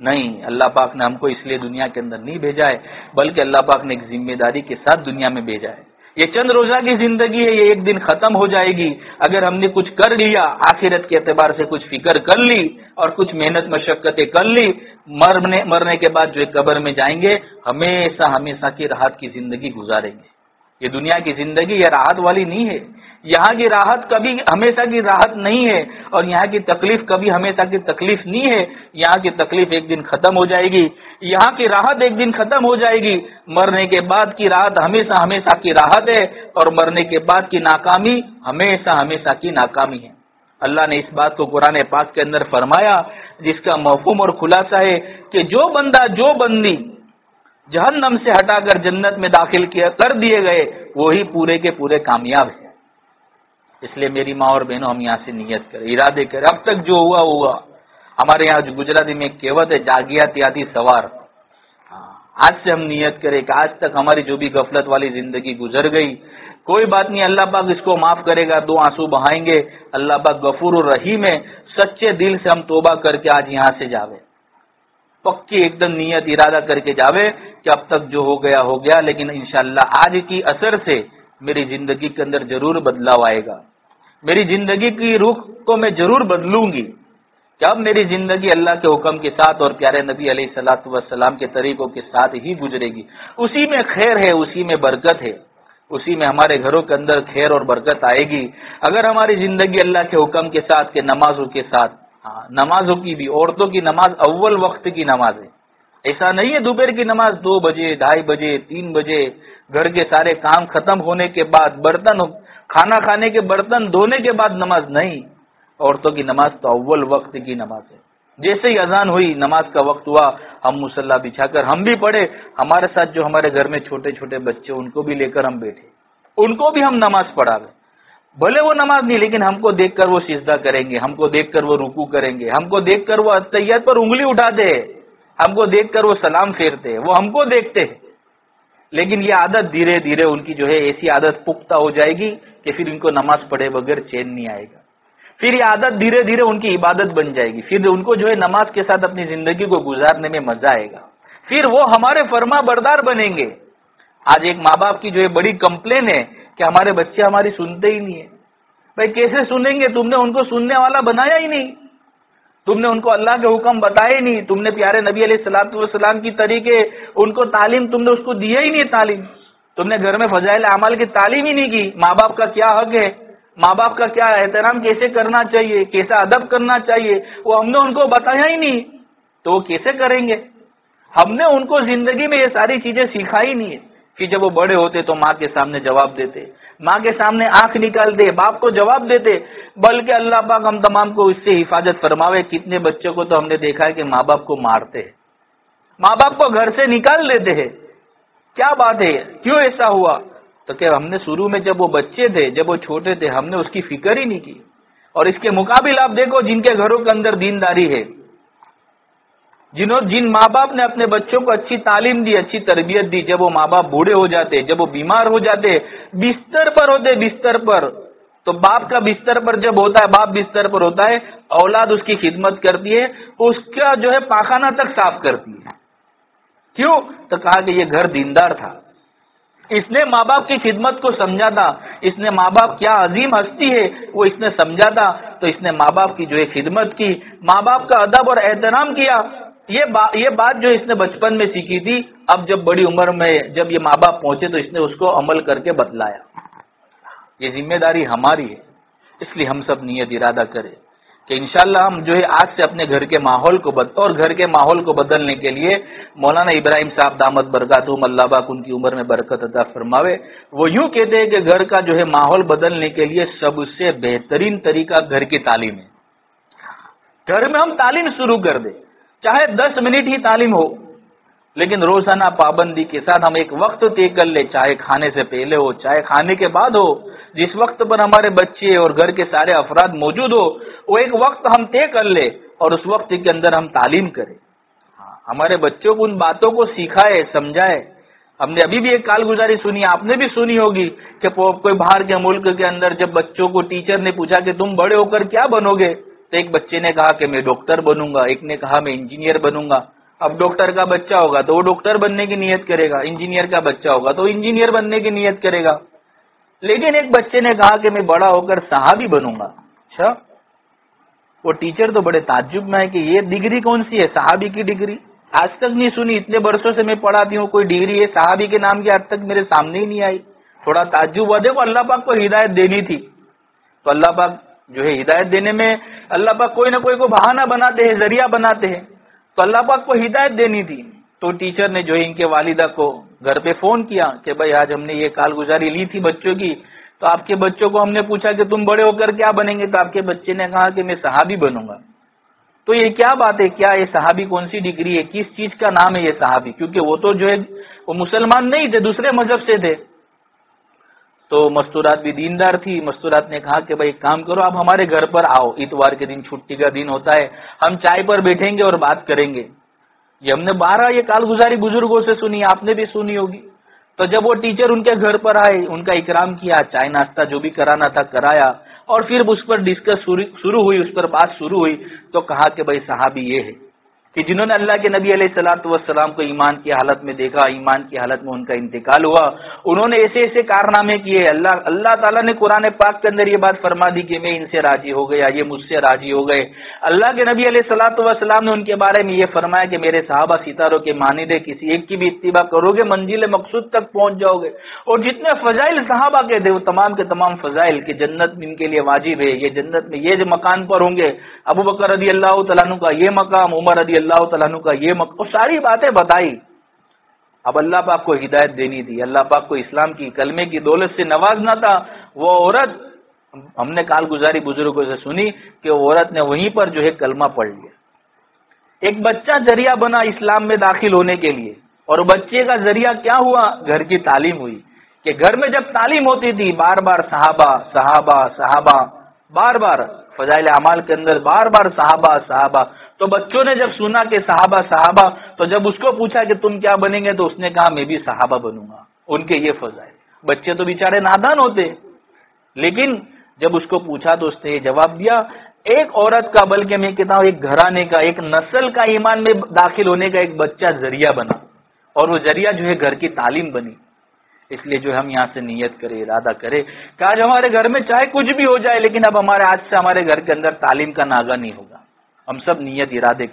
نہیں, اللہ پاک نے ہم کو اس لیے دنیا کے اندر نہیں بھیجا ہے, بلکہ اللہ پاک نے ایک ذمہ داری کے ساتھ دنیا میں بھیجا ہے. یہ چند روزہ کی زندگی ہے, یہ ایک دن ختم ہو جائے گی. اگر ہم نے کچھ کر لیا, آخرت کے اعتبار سے کچھ فکر کر لی اور کچھ محنت مشقتیں کر لی, مرنے کے بعد جو قبر میں جائیں گے ہمیشہ کی راحت کی زندگی گزاریں گے. یہ دنیا کی زندگی یہ راحت والی نہیں ہے. یہاں کی راحت کبھی ہمیشہ کی راحت نہیں ہے، اور یہاں کی تکلیف کبھی ہمیشہ کی تکلیف نہیں ہے. یہاں کی تکلیف ایک دن ختم ہو جائے گی، یہاں کی راحت ایک دن ختم ہو جائے گی. مرنے کے بعد کی راحت ہمیشہ ہمیشہ کی راحت ہے، اور مرنے کے بعد کی ناکامی ہمیشہ ہمیشہ کی ناکامی ہے. اللہ نے اس بات کو قرآن پاک کے اندر فرمایا، جس کا مفہوم اور خلاصہ ہے کہ جو بندہ جو بندی جہنم سے ہٹا کر جنت میں داخل کر دیے گئے وہی پورے کے پورے کامیاب ہیں. اس لیے میری ماں اور بہنوں، ہم یہاں سے نیت کریں، ارادے کریں. اب تک جو ہوا ہوا. ہمارے یہاں گجراتی میں ایک کہوت ہے، جاگیا تیاتی سوار. آج سے ہم نیت کریں کہ آج تک ہماری جو بھی غفلت والی زندگی گزر گئی، کوئی بات نہیں، اللہ پاک اس کو معاف کرے گا. 2 آنسو بہائیں گے. اللہ پاک غفور الرحیم ہے. سچے دل سے ہم توبہ کر کے آج یہاں سے جاوے، پکی ایک دم نیت ارادہ کر کے جاوے کہ اب تک جو ہو گیا، لیکن انشاءاللہ آج کی اثر سے میری زندگی کے اندر ضرور بدلاؤ آئے گا. میری زندگی کی رخ کو میں ضرور بدلوں گی کہ اب میری زندگی اللہ کے حکم کے ساتھ اور پیارے نبی علیہ الصلوۃ والسلام کے طریقوں کے ساتھ ہی گزرے گی. اسی میں خیر ہے، اسی میں برکت ہے، اسی میں ہمارے گھروں کے اندر خیر اور برکت آئے گی. اگر ہماری زندگی اللہ کے حکم کے ساتھ، کے نمازوں کے ساتھ، نمازوں کی بھی، عورتوں کی نماز اول وقت کی نماز ہے. ایسا نہیں ہے دوپہر کی نماز 2 بجے 2:30 بجے 3 بجے گھر کے سارے کام ختم ہونے کے بعد، کھانا کھانے کے برتن دھونے کے بعد نماز نہیں. عورتوں کی نماز تو اول وقت کی نماز ہے. جیسے ہی اذان ہوئی، نماز کا وقت ہوا، ہم مصلی بچھا کر ہم بھی پڑھے. ہمارے ساتھ جو ہمارے گھر میں چھوٹے چھوٹے بچے، ان کو بھی لے کر ہم بیٹھے، ان کو بھی ہم نماز پڑھا گئے. بھلے وہ نماز نہیں، لیکن ہم کو دیکھ کر وہ سجدہ کریں گے، ہم کو دیکھ کر وہ رکوع کریں گے، ہم کو دیکھ کر وہ اتحیات پر انگلی اٹھاتے ہیں، ہم کو دیکھ کر وہ سلام پھیرتے ہیں، وہ ہم کو دیکھتے ہیں. لیکن یہ عادت دھیرے دھیرے ان کی جو ہے ایسی عادت پختہ ہو جائے گی کہ پھر ان کو نماز پڑھے بغیر چین نہیں آئے گا. پھر یہ عادت دھیرے دھیرے ان کی عبادت بن جائے گی. پھر ان کو جو ہے نماز کے ساتھ اپنی زندگی کو گزارنے میں مزہ آئے گا. پھر وہ ہمارے فرما بردار بنیں گے. آج ایک ماں باپ کی جو ہے بڑی کمپلین ہے کہ ہمارے بچے ہماری سنتے ہی نہیں ہیں. بھائی کیسے سنیں گے؟ تم نے ان کو سننے والا بنایا ہی نہیں، تم نے ان کو اللہ کے حکم بتائے نہیں، تم نے پیارے نبی علیہ الصلوۃ والسلام کی طریقے ان کو تعلیم تم نے اس کو دیا ہی نہیں. تعلیم تم نے گھر میں فضائل اعمال کی تعلیم ہی نہیں کی. ماں باپ کا کیا حق ہے، ماں باپ کا کیا احترام کیسے کرنا چاہیے، کیسا ادب کرنا چاہیے، وہ ہم نے ان کو بتایا ہی نہیں، تو وہ کیسے کریں گے؟ ہم نے ان کو زندگی میں یہ ساری چیزیں سکھائی نہیں ہے. کہ جب وہ بڑے ہوتے تو ماں کے سامنے جواب دیتے، ماں کے سامنے آنکھ نکالتے، باپ کو جواب دیتے. بلکہ اللہ پاک ہم تمام کو اس سے حفاظت فرماوے. کتنے بچوں کو تو ہم نے دیکھا ہے کہ ماں باپ کو مارتے ہیں، ماں باپ کو گھر سے نکال دیتے ہیں. کیا بات ہے؟ کیوں ایسا ہوا؟ تو کہ ہم نے شروع میں جب وہ بچے تھے، جب وہ چھوٹے تھے، ہم نے اس کی فکر ہی نہیں کی. اور اس کے مقابل آپ دیکھو جن کے گھروں کے اندر دینداری ہے، جن ماں باپ نے اپنے بچوں کو اچھی تعلیم دی، اچھی تربیت دی، جب وہ ماں باپ بوڑھے ہو جاتے، جب وہ بیمار ہو جاتے، بستر پر ہوتے، بستر پر، تو باپ کا بستر پر جب ہوتا ہے، باپ بستر پر ہوتا ہے، اولاد اس کی خدمت کرتی ہے، اس کا جو ہے پاخانہ تک صاف کرتی ہے. کیوں؟ تو کہا کہ یہ گھر دیندار تھا، اس نے ماں باپ کی خدمت کو سمجھا تھا، اس نے ماں باپ کیا عظیم ہستی ہے وہ اس نے سمجھا تھا، تو اس نے ماں باپ کی جو ہے خدمت کی، ماں باپ کا ادب اور احترام کیا. یہ بات جو اس نے بچپن میں سیکھی تھی، اب جب بڑی عمر میں جب یہ ماں باپ پہنچے تو اس نے اس کو عمل کر کے بتلایا. یہ ذمہ داری ہماری ہے. اس لیے ہم سب نیت ارادہ کریں کہ انشاءاللہ ہم جو ہے آج سے اپنے گھر کے ماحول کو اور گھر کے ماحول کو بدلنے کے لیے مولانا ابراہیم صاحب دامت برکاتہم اللہ پاک ان کی عمر میں برکت عطا فرماوے، وہ یوں کہتے ہیں کہ گھر کا جو ہے ماحول بدلنے کے لیے سب سے بہترین طریقہ گھر کی تعلیم ہے. گھر میں ہم تعلیم شروع کر دیں، چاہے 10 منٹ ہی تعلیم ہو، لیکن روزانہ پابندی کے ساتھ ہم ایک وقت طے کر لیں، چاہے کھانے سے پہلے ہو، چاہے کھانے کے بعد ہو، جس وقت پر ہمارے بچے اور گھر کے سارے افراد موجود ہو، وہ ایک وقت ہم طے کر لیں اور اس وقت کے اندر ہم تعلیم کریں. ہمارے بچوں کو ان باتوں کو سکھائے، سمجھائے. ہم نے ابھی بھی ایک کالگزاری سنی، آپ نے بھی سنی ہوگی کہ کوئی باہر کے ملک کے اندر جب بچوں کو ٹیچر نے پوچھا کہ تم بڑے ہو کر کیا بنو گے، تو ایک بچے نے کہا کہ میں ڈاکٹر بنوں گا، ایک نے کہا میں انجینئر بنوں گا. اب ڈاکٹر کا بچہ ہوگا تو وہ ڈاکٹر بننے کی نیت کرے گا، انجینئر کا بچہ ہوگا تو انجینئر بننے کی نیت کرے گا. لیکن ایک بچے نے کہا کہ میں بڑا ہو کر صحابی بنوں گا. اچھا، وہ ٹیچر تو بڑے تعجب میں ہے کہ یہ ڈگری کون سی ہے، صحابی کی ڈگری؟ آج تک نہیں سنی، اتنے برسوں سے میں پڑھاتی ہوں، کوئی ڈگری ہے صحابی کے نام کی آج تک میرے سامنے ہی نہیں آئی. تھوڑا تعجب ہوا. دیکھو اللہ پاک کو ہدایت دینی تھی تو اللہ پاک جو ہے ہدایت دینے میں اللہ پاک کوئی نہ کوئی کو بہانہ بناتے ہیں, ذریعہ بناتے ہیں. تو اللہ پاک کو ہدایت دینی تھی. تو ٹیچر نے جو ہے ان کے والدہ کو گھر پہ فون کیا کہ بھائی آج ہم نے یہ کارگزاری لی تھی بچوں کی, تو آپ کے بچوں کو ہم نے پوچھا کہ تم بڑے ہو کر کیا بنیں گے, تو آپ کے بچے نے کہا کہ میں صحابی بنوں گا. تو یہ کیا بات ہے, کیا یہ صحابی کون سی ڈگری ہے, کس چیز کا نام ہے یہ صحابی؟ کیونکہ وہ تو جو ہے وہ مسلمان نہیں تھے, دوسرے مذہب سے تھے. تو مستورات بھی دیندار تھی. مستورات نے کہا کہ بھائی ایک کام کرو, آپ ہمارے گھر پر آؤ, اتوار کے دن چھٹی کا دن ہوتا ہے, ہم چائے پر بیٹھیں گے اور بات کریں گے. یہ ہم نے 12 یہ کالگزاری بزرگوں سے سنی, آپ نے بھی سنی ہوگی. تو جب وہ ٹیچر ان کے گھر پر آئے, ان کا اکرام کیا, چائے ناشتہ جو بھی کرانا تھا کرایا, اور پھر اس پر ڈسکس شروع ہوئی, اس پر بات شروع ہوئی. تو کہا کہ بھائی صحابی یہ ہے کہ جنہوں نے اللہ کے نبی علیہ الصلوۃ والسلام کو ایمان کی حالت میں دیکھا, ایمان کی حالت میں ان کا انتقال ہوا, انہوں نے ایسے ایسے کارنامے کیے. اللہ تعالیٰ نے قرآن پاک کے اندر یہ بات فرما دی کہ میں ان سے راضی ہو گیا, یہ مجھ سے راضی ہو گئے. اللہ کے نبی علیہ الصلوۃ والسلام نے ان کے بارے میں یہ فرمایا کہ میرے صحابہ ستاروں کے مانند ہے, کسی ایک کی بھی اتباع کرو گے منزل مقصود تک پہنچ جاؤ گے. اور جتنے فضائل صحابہ کے تھے وہ تمام کے تمام فضائل کہ جنت ان کے لیے واجب ہے, یہ جنت میں یہ مکان پر ہوں گے, ابو بکر رضی اللہ تعالیٰ عنہ کا یہ مقام, عمر رضی اللہ تعالیٰ عنہ کا یہ مقام, اور ساری باتیں بتائی. اب اللہ پاک کو ہدایت دینی تھی, اللہ پاک کو اسلام کی کلمے کی دولت سے نوازنا تھا. وہ عورت, ہم نے کالگزاری بزرگوں سے سنی کہ وہ عورت نے وہیں پر جو ہے کلمہ پڑھ لیا. ایک بچہ ذریعہ بنا اسلام میں داخل ہونے کے لیے, اور بچے کا ذریعہ کیا ہوا؟ گھر کی تعلیم ہوئی. کہ گھر میں جب تعلیم ہوتی تھی بار بار صحابہ صحابہ صحابہ, بار بار فضائل اعمال کے اندر بار بار صحابہ صحابہ, تو بچوں نے جب سنا کہ صحابہ صحابہ, تو جب اس کو پوچھا کہ تم کیا بنیں گے, تو اس نے کہا میں بھی صحابہ بنوں گا, ان کے یہ فضائل. بچے تو بیچارے نادان ہوتے, لیکن جب اس کو پوچھا تو اس نے یہ جواب دیا. ایک عورت کا, بلکہ میں کہتا ہوں ایک گھرانے کا, ایک نسل کا ایمان میں داخل ہونے کا ایک بچہ ذریعہ بنا, اور وہ ذریعہ جو ہے گھر کی تعلیم بنی. اس لیے جو ہم یہاں سے نیت کرے, ارادہ کرے کہ آج ہمارے گھر میں چاہے کچھ بھی ہو جائے, لیکن اب ہمارے آج سے ہمارے گھر کے اندر تعلیم کا ناغہ نہیں ہوگا. ہم سب نیت ارادے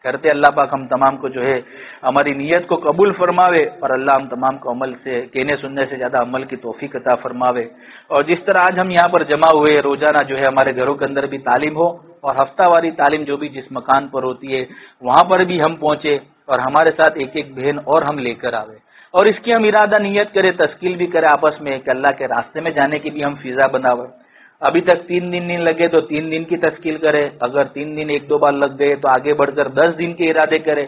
کرتے اللہ پاک ہم تمام کو جو ہے ہماری نیت کو قبول فرماوے, اور اللہ ہم تمام کو عمل سے, کہنے سننے سے زیادہ عمل کی توفیق عطا فرماوے. اور جس طرح آج ہم یہاں پر جمع ہوئے, روزانہ جو ہے ہمارے گھروں کے اندر بھی تعلیم ہو, اور ہفتہ واری تعلیم جو بھی جس مکان پر ہوتی ہے وہاں پر بھی ہم پہنچے, اور ہمارے ساتھ ایک ایک بہن اور ہم لے کر آوے, اور اس کی ہم ارادہ نیت کرے, تشکیل بھی کرے آپس میں کہ اللہ کے راستے میں جانے کی بھی ہم فضا بناوے. ابھی تک 3 دن نہیں لگے تو 3 دن کی تشکیل کرے, اگر 3 دن 1-2 بار لگ گئے تو آگے بڑھ کر 10 دن کے ارادے کرے,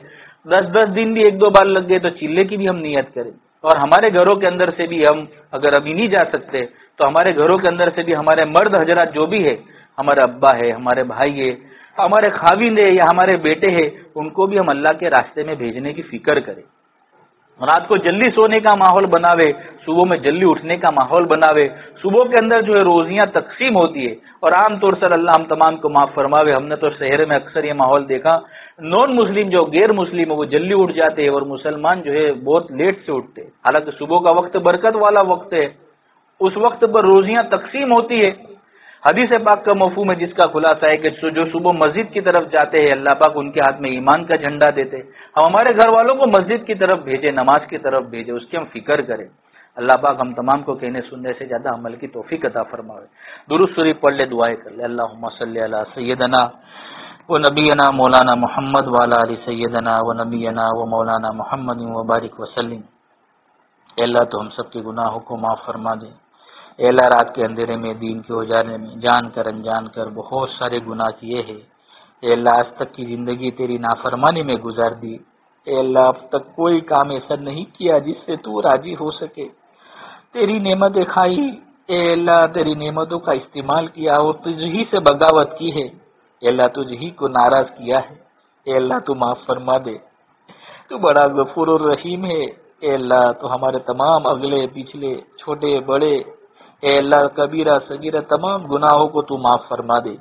10 دن بھی 1-2 بار لگ گئے تو چلے کی بھی ہم نیت کریں. اور ہمارے گھروں کے اندر سے بھی ہم اگر ابھی نہیں جا سکتے تو ہمارے گھروں کے اندر سے بھی ہمارے مرد حضرات جو بھی ہے, ہمارے ابا ہے, ہمارے بھائی ہے, ہمارے خاوند ہے یا ہمارے بیٹے ہیں, ان کو بھی ہم اللہ کے راستے میں بھیجنے کی فکر کریں. رات کو جلدی سونے کا ماحول بناوے, صبح میں جلدی اٹھنے کا ماحول بناوے. صبح کے اندر جو ہے روزیاں تقسیم ہوتی ہے, اور عام طور سے اللہ ہم تمام کو معاف فرماوے. ہم نے تو شہر میں اکثر یہ ماحول دیکھا, نان مسلم جو غیر مسلم ہے وہ جلدی اٹھ جاتے ہیں, اور مسلمان جو ہے بہت لیٹ سے اٹھتے. حالانکہ صبح کا وقت برکت والا وقت ہے, اس وقت پر روزیاں تقسیم ہوتی ہے. حدیث پاک کا مفہوم ہے جس کا خلاصہ ہے کہ جو صبح مسجد کی طرف جاتے ہیں اللہ پاک ان کے ہاتھ میں ایمان کا جھنڈا دیتے. ہم ہمارے گھر والوں کو مسجد کی طرف بھیجے, نماز کی طرف بھیجے, اس کی ہم فکر کریں. اللہ پاک ہم تمام کو کہنے سننے سے زیادہ عمل کی توفیق عطا فرمائے. درود شریف پڑھ لے, دعائیں کر لے. اللہم صلی علی سیدنا و نبینا مولانا محمد وعلی آل سیدنا و نبینا و مولانا محمد وبارک وسلم. اے اللہ تو ہم سب کے گناہوں کو معاف فرما دے. اے اللہ رات کے اندھیرے میں دین کے اجالے میں جان کر انجان کر بہت سارے گناہ کیے ہیں. اے اللہ آج تک کی زندگی تیری نافرمانی میں گزار دی. اے اللہ اب تک کوئی کام ایسا نہیں کیا جس سے تو راضی ہو سکے. تیری نعمتیں کھائی, اے اللہ تیری نعمتوں کا استعمال کیا اور تجھ ہی سے بغاوت کی ہے. اے اللہ تجھ ہی کو ناراض کیا ہے. اے اللہ تو معاف فرما دے, تو بڑا غفور الرحیم ہے. اے اللہ تو ہمارے تمام اگلے پچھلے چھوٹے بڑے اے اللہ کبیرہ صغیرہ تمام گناہوں کو تو معاف فرما دے.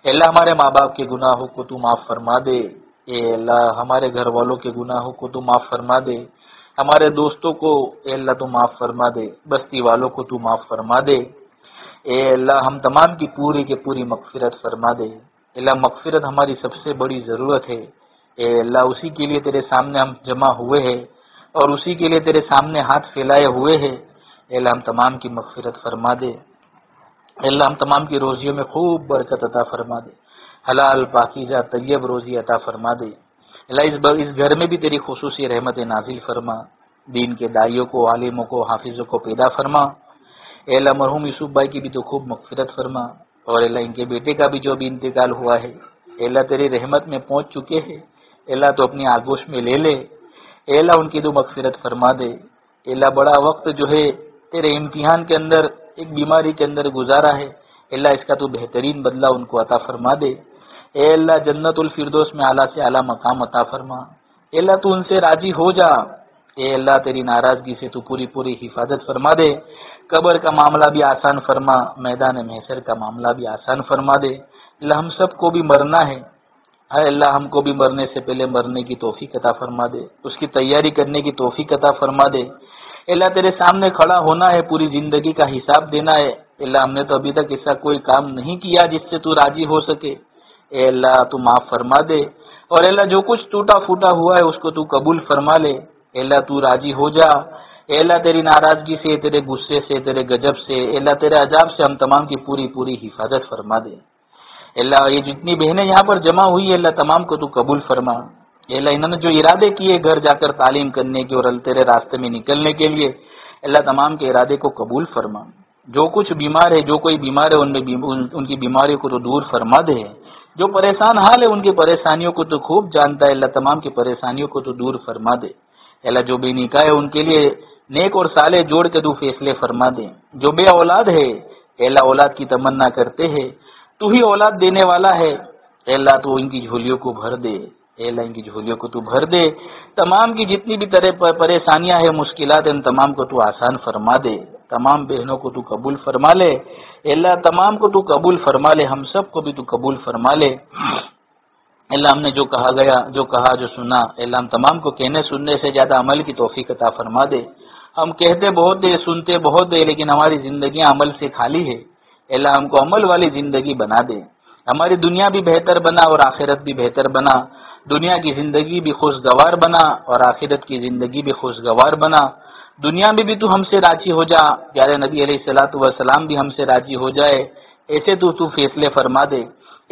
اے اللہ ہمارے ماں باپ کے گناہوں کو تو معاف فرما دے. اے اللہ ہمارے گھر والوں کے گناہوں کو تو معاف فرما دے. ہمارے دوستوں کو اے اللہ تو معاف فرما دے. بستی والوں کو تو معاف فرما دے. اے اللہ ہم تمام کی پوری مغفرت فرما دے. اے اللہ مغفرت ہماری سب سے بڑی ضرورت ہے. اے اللہ اسی کے لیے تیرے سامنے ہم جمع ہوئے ہیں, اور اسی کے لیے تیرے سامنے ہاتھ پھیلائے ہوئے ہیں. اے اللہ ہم تمام کی مغفرت فرما دے، اے اللہ ہم تمام کی روزیوں میں خوب برکت عطا فرما دے، حلال پاکیزہ طیب روزی عطا فرما دے، اللہ اس گھر میں بھی تیری خصوصی رحمت نازل فرما، دین کے داعیوں کو، عالموں کو، حافظوں کو پیدا فرما، اے اللہ مرحوم یوسف بھائی کی بھی تو خوب مغفرت فرما، اور اللہ ان کے بیٹے کا بھی جو بھی انتقال ہوا ہے اے اللہ تیری رحمت میں پہنچ چکے ہیں، اے اللہ تو اپنی آگوش میں لے لے، اے اللہ ان کی تو مغفرت فرما دے، اے اللہ بڑا وقت جو ہے تیرے امتحان کے اندر ایک بیماری کے اندر گزارا ہے، اے اللہ اس کا تو بہترین بدلہ ان کو عطا فرما دے، اے اللہ جنت الفردوس میں اعلیٰ سے اعلیٰ مقام عطا فرما، اے اللہ تو ان سے راضی ہو جا، اے اللہ تیری ناراضگی سے تو پوری پوری حفاظت فرما دے، قبر کا معاملہ بھی آسان فرما، میدان محشر کا معاملہ بھی آسان فرما دے، اللہ ہم سب کو بھی مرنا ہے، اے اللہ ہم کو بھی مرنے سے پہلے مرنے کی توفیق عطا فرما دے، اس کی تیاری کرنے کی توفیق عطا فرما دے، اے اللہ تیرے سامنے کھڑا ہونا ہے، پوری زندگی کا حساب دینا ہے، اے اللہ ہم نے تو ابھی تک ایسا کوئی کام نہیں کیا جس سے تو راضی ہو سکے، اے اللہ تو معاف فرما دے، اور اے اللہ جو کچھ ٹوٹا پھوٹا ہوا ہے اس کو تو قبول فرما لے، اے اللہ تو راضی ہو جا، اے اللہ تیری ناراضگی سے، تیرے غصے سے، تیرے غضب سے، اے اللہ تیرے عذاب سے ہم تمام کی پوری پوری حفاظت فرما دے، اے اللہ یہ جتنی بہنیں یہاں پر جمع ہوئی ہے اللہ تمام کو تو قبول فرما، اے اللہ انہوں نے جو ارادے کیے گھر جا کر تعلیم کرنے کے اور تیرے راستے میں نکلنے کے لیے، اللہ تمام کے ارادے کو قبول فرما، جو کچھ بیمار ہے، جو کوئی بیمار ہے ان کی بیماریوں کو تو دور فرما دے، جو پریشان حال ہے ان کی پریشانیوں کو تو خوب جانتا ہے، اللہ تمام کی پریشانیوں کو تو دور فرما دے، اللہ جو بے نکاح ہے ان کے لیے نیک اور صالح جوڑ کے تو فیصلے فرما دے، جو بے اولاد ہے اے اللہ اولاد کی تمنا کرتے ہیں، تو ہی اولاد دینے والا ہے، اے اللہ تو ان کی جھولیوں کو بھر دے، اے اللہ ان کی جھولیوں کو تو بھر دے، تمام کی جتنی بھی طرح پریشانیاں ہیں، مشکلات ہیں، ان تمام کو تو آسان فرما دے، تمام بہنوں کو تو قبول فرما لے، اے اللہ تمام کو تو قبول فرما لے، ہم سب کو بھی تو قبول فرما لے، اللہ ہم نے جو کہا گیا، جو کہا، جو سنا، اللہ ہم تمام کو کہنے سننے سے زیادہ عمل کی توفیق عطا فرما دے، ہم کہتے بہت دے، سنتے بہت دے، لیکن ہماری زندگیاں عمل سے خالی ہے، اللہ ہم کو عمل والی زندگی بنا دے، ہماری دنیا بھی بہتر بنا اور آخرت بھی بہتر بنا، دنیا کی زندگی بھی خوشگوار بنا اور آخرت کی زندگی بھی خوشگوار بنا، دنیا میں بھی تو ہم سے راضی ہو جا، پیارے نبی علیہ الصلوۃ والسلام بھی ہم سے راضی ہو جائے، ایسے تو فیصلے فرما دے،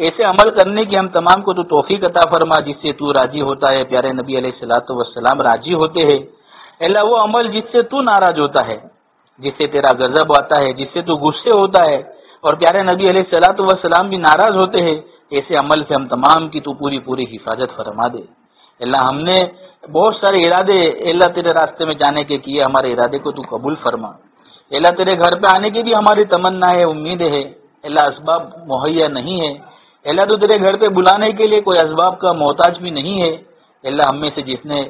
ایسے عمل کرنے کی ہم تمام کو تو توفیق عطا فرما جس سے تو راضی ہوتا ہے، پیارے نبی علیہ الصلوۃ والسلام راضی ہوتے ہیں، اللہ وہ عمل جس سے تو ناراض ہوتا ہے، جس سے تیرا غضب آتا ہے، جس سے تو غصے ہوتا ہے، اور پیارے نبی علیہ الصلوۃ والسلام بھی ناراض ہوتے ہیں، ایسے عمل سے ہم تمام کی تو پوری پوری حفاظت فرما دے، اللہ ہم نے بہت سارے ارادے اللہ تیرے راستے میں جانے کے کیے، ہمارے ارادے کو تو قبول فرما، اللہ تیرے گھر پہ آنے کی بھی ہماری تمنا ہے، امید ہے، اللہ اسباب مہیا نہیں ہے، اللہ تو تیرے گھر پہ بلانے کے لیے کوئی اسباب کا محتاج بھی نہیں ہے، اللہ ہم میں سے جس نے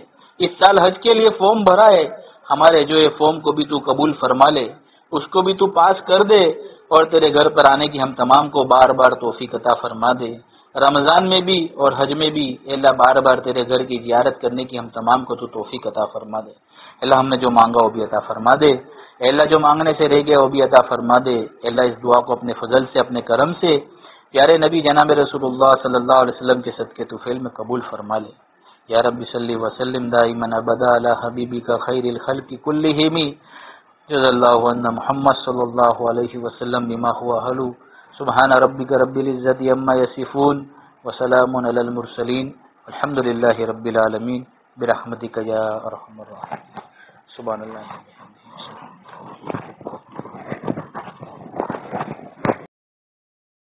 اس سال حج کے لیے فارم بھرا ہے، ہمارے جو ہے فارم کو بھی تو قبول فرما لے، اس کو بھی تو پاس کر دے، اور تیرے گھر پر آنے کی ہم تمام کو بار بار توفیق عطا فرما دے، رمضان میں بھی اور حج میں بھی اللہ بار بار تیرے گھر کی زیارت کرنے کی ہم تمام کو تو توفیق عطا فرما دے، اللہ ہم نے جو مانگا وہ بھی عطا فرما دے، اللہ جو مانگنے سے رہ گیا وہ بھی عطا فرما دے، اللہ اس دعا کو اپنے فضل سے، اپنے کرم سے پیارے نبی جناب رسول اللہ صلی اللہ علیہ وسلم کے صدقے طفیل میں قبول فرما لے، یا رب صلی وسلم دائما ابدا علی حبیبک خیر الخلق کلہم جزا اللہ عنا محمد صلی اللہ علیہ وسلم بما هو اہل، سبحان ربک رب العزت عما یصفون وسلام علی المرسلین الحمد للہ رب العالمین برحمتک یا ارحم الراحمین، سبحان اللہ۔